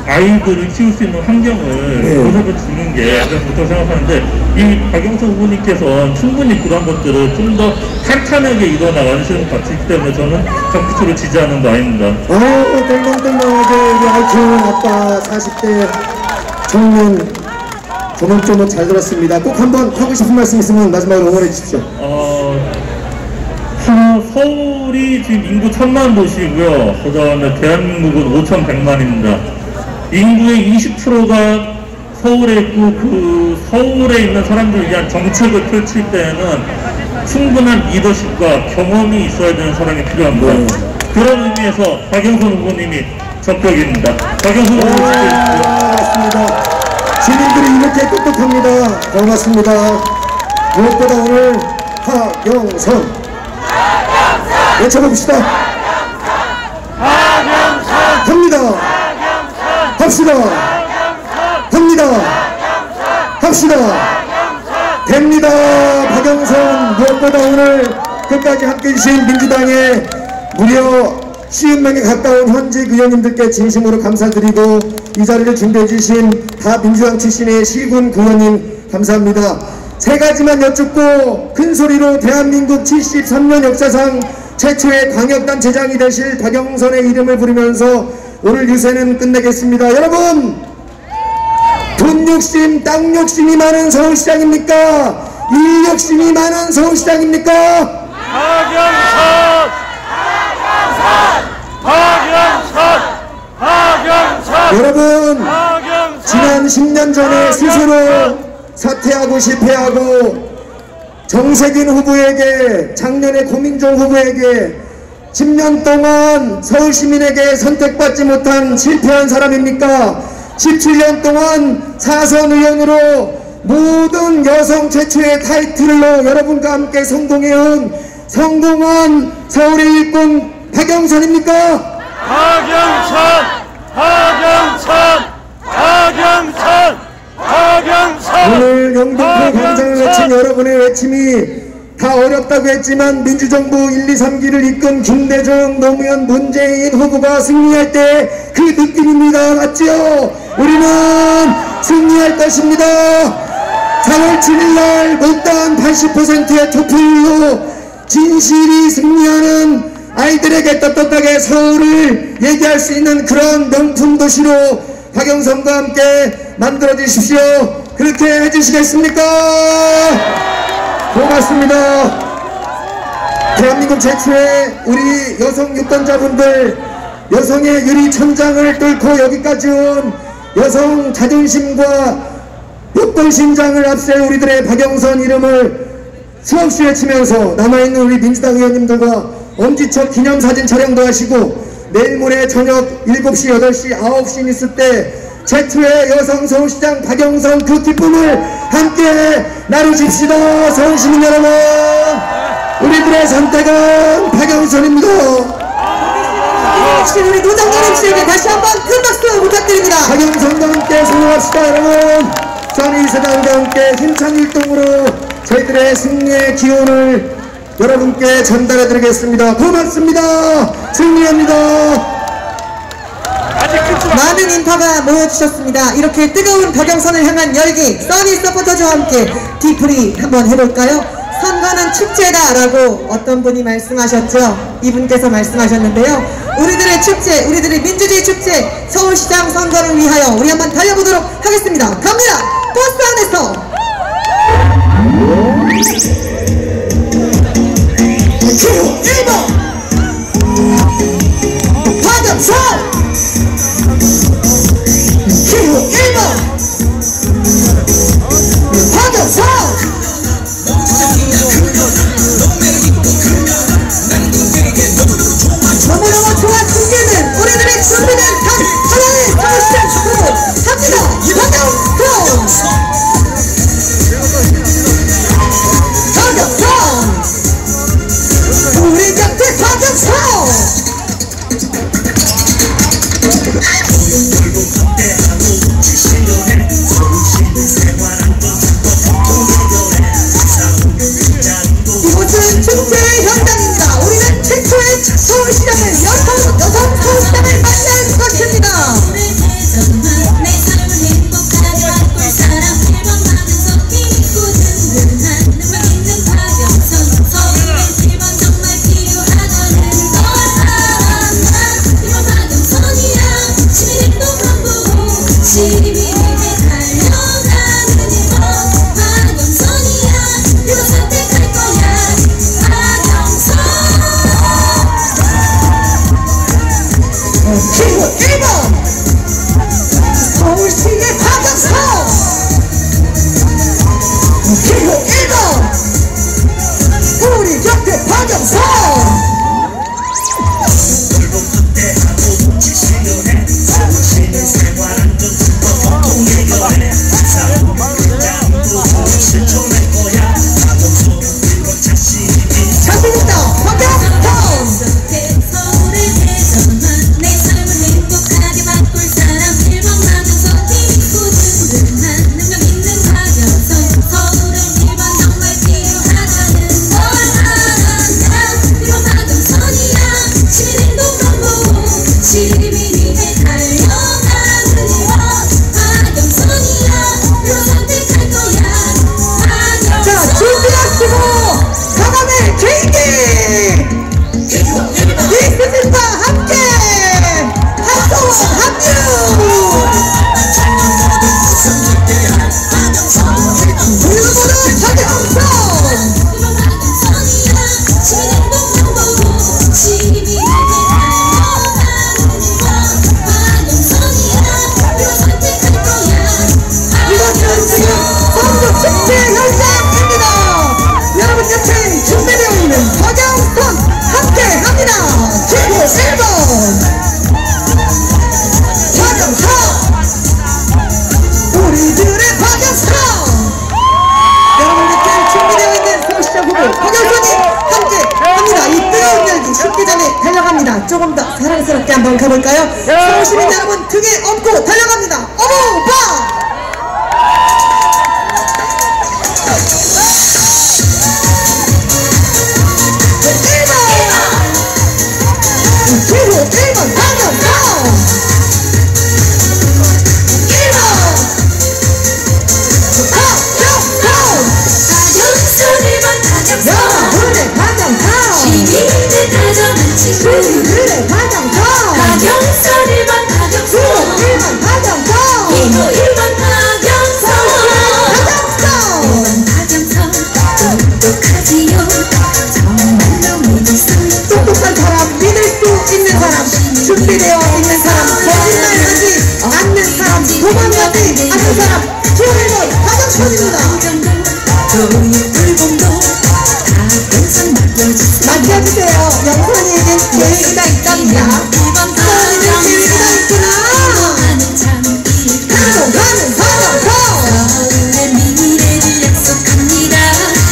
아이들을 키울 수 있는 환경을 보살펴 주는 게 가장 좋다고 생각하는데 이 박영선 후보님께서 충분히 그런 것들을 좀 더 탄탄하게 이뤄나가시는 것 같기 때문에 저는 적극적으로 지지하는 바입니다. 땡땡땡땡하게 우리 아이큐 아빠 40대 청년 조목조목 잘 들었습니다. 꼭 한번 하고 싶은 말씀 있으면 마지막으로 응원해 주십시오. 서울이 지금 인구 1000만 도시고요. 그 다음에 대한민국은 5100만입니다. 인구의 20%가 서울에 있고 그 서울에 있는 사람들을 위한 정책을 펼칠 때에는 충분한 리더십과 경험이 있어야 되는 사람이 필요합니다. 그런 의미에서 박영선 후보님이 적격입니다. 박영선 후보님 지켜주십시오. 맞습니다. 시민들이 이렇게 똑똑합니다. 고맙습니다. 무엇보다 오늘 박영선 외쳐봅시다. 합니다. 합시다. 합니다. 합시다. 됩니다. 박영선 무엇보다 오늘 끝까지 함께해 주신 민주당의 무려 50명에 가까운 현직 의원님들께 진심으로 감사드리고 이 자리를 준비해 주신 다 민주당 출신의 시군 의원님 감사합니다. 세 가지만 여쭙고 큰 소리로 대한민국 73년 역사상 최초의 광역단체장이 되실 박영선의 이름을 부르면서 오늘 유세는 끝내겠습니다. 여러분, 돈 욕심, 땅 욕심이 많은 서울시장입니까? 일 욕심이 많은 서울시장입니까? 박영선! 박영선! 박영선! 여러분, 지난 10년 전에 스스로 사퇴하고 실패하고 정세균 후보에게, 작년에 고민정 후보에게 10년 동안 서울시민에게 선택받지 못한 실패한 사람입니까? 17년 동안 사선 의원으로 모든 여성 최초의 타이틀로 여러분과 함께 성공해온 성공한 서울의 일꾼 박영선입니까? 박영선! 박영선! 박영선! 박영선! 오늘 영등포 광장을 외친 여러분의 외침이 다 어렵다고 했지만 민주정부 1, 2, 3기를 이끈 김대중, 노무현, 문재인 후보가 승리할 때 그 느낌입니다. 맞지요? 우리는 승리할 것입니다. 4월 7일날 못다한 80%의 투표율로 진실이 승리하는 아이들에게 떳떳하게 서울을 얘기할 수 있는 그런 명품 도시로 박영선과 함께 만들어 주십시오. 그렇게 해주시겠습니까? 고맙습니다. 대한민국 최초의 우리 여성 유권자분들, 여성의 유리 천장을 뚫고 여기까지 온 여성 자존심과 유권신장을 앞세운 우리들의 박영선 이름을 수없이 외치면서 남아있는 우리 민주당 의원님들과 엄지척 기념사진 촬영도 하시고 내일 모레 저녁 7시, 8시, 9시 뉴스 때 최초의 여성 서울시장 박영선 그 기쁨을 함께 나누십시다. 서울시민 여러분, 우리들의 선택은 박영선입니다. 우리 노장님 씨에게 다시 한번 큰 박수 부탁드립니다. 박영선과 함께 승리합시다. 여러분, 써니 세상과 함께 힘찬 일동으로 저희들의 승리의 기원을 여러분께 전달해 드리겠습니다. 고맙습니다. 승리합니다. 많은 인파가 모여주셨습니다. 이렇게 뜨거운 박영선을 향한 열기, 써니 서포터즈와 함께 뒤풀이 한번 해볼까요? 선거는 축제다 라고 어떤 분이 말씀하셨죠? 이분께서 말씀하셨는데요. 우리들의 축제, 우리들의 민주주의 축제, 서울시장 선거를 위하여 우리 한번 달려보도록 하겠습니다. 갑니다. 버스 안에서 기호 1번 박영선, 기호 1번 박영선. 너무너무 좋아 죽이는 우리들의 준비된 단 하나의 서울시장 후보 합니다. 박영선, 박영선, 우리 곁에 박영선. 이곳은 축제의 현장입니다. 우리는 최초의 서울시장을 여성 서울시장을 만날 것입니다. 기호 1번 서울시의 박영선, 기호 1번 우리 곁에 박영선. 자신있다 박영선. 조금 더 사랑스럽게 한번 가볼까요? 서울시민 여러분 등에 업고 달려갑니다. 어머 봐! 있는 사람, 준비되어 있는 사람, 거짓말하지 않는 사람, 도망가지 않는 사람, 기호일번 박영선입니다. 맡겨주세요. 영선이에겐 계획이가 있답니다. 영선이는 계획이가 있구나. 가는 박영선. 서울의 미래를 약속합니다.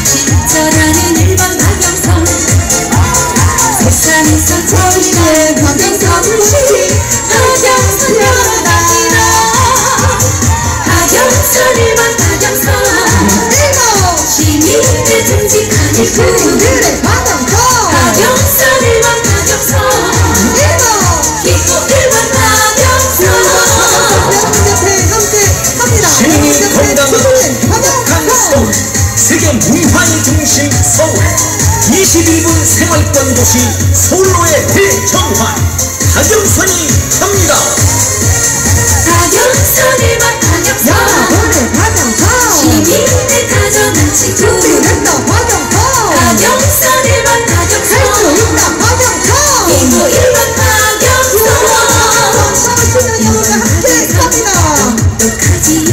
실천하는 1번 박영선. 세상에서 제일 박영선을 시리 박영선 열어갑니다. 박영선 1번 박영선. 시민의 듬직한 일꾼들의 박영선. 박영선 1번 박영선. 기호 1번 박영선. 시민이 건강하고 행복한 서울, 세계 문화의 중심 서울, 21분 생활권 도시 서울로의 대전환, 박영선이 합니다. 박영선 1번 박영선. 시민의 다정한 친구 박영선 1번 박영선. 기호 1번 박영선. 똑똑하지요.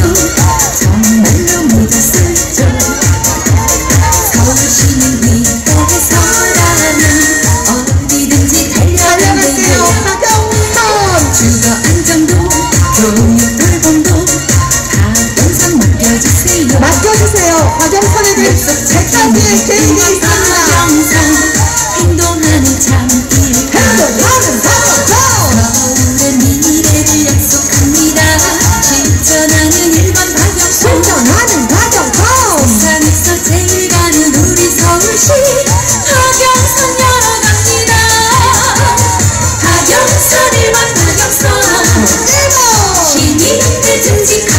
정말로 믿었을죠. 서울시민 위에서라면 어디든지 달려가는데요. 주거 안정도 교육 돌봄도 박영선 맡겨주세요. 맡겨주세요. 박영선에게 100가지의 계획이 있습니다. 박영선 행동하는 참길. 행동하는 박영선. 서울의 미래를 약속합니다. 실천하는 1번 박영선. 실천하는 박영선. 세상에서 제일 가는 우리 서울시 박영선 열어갑니다. 박영선 1번 박영선. 시민의 듬직한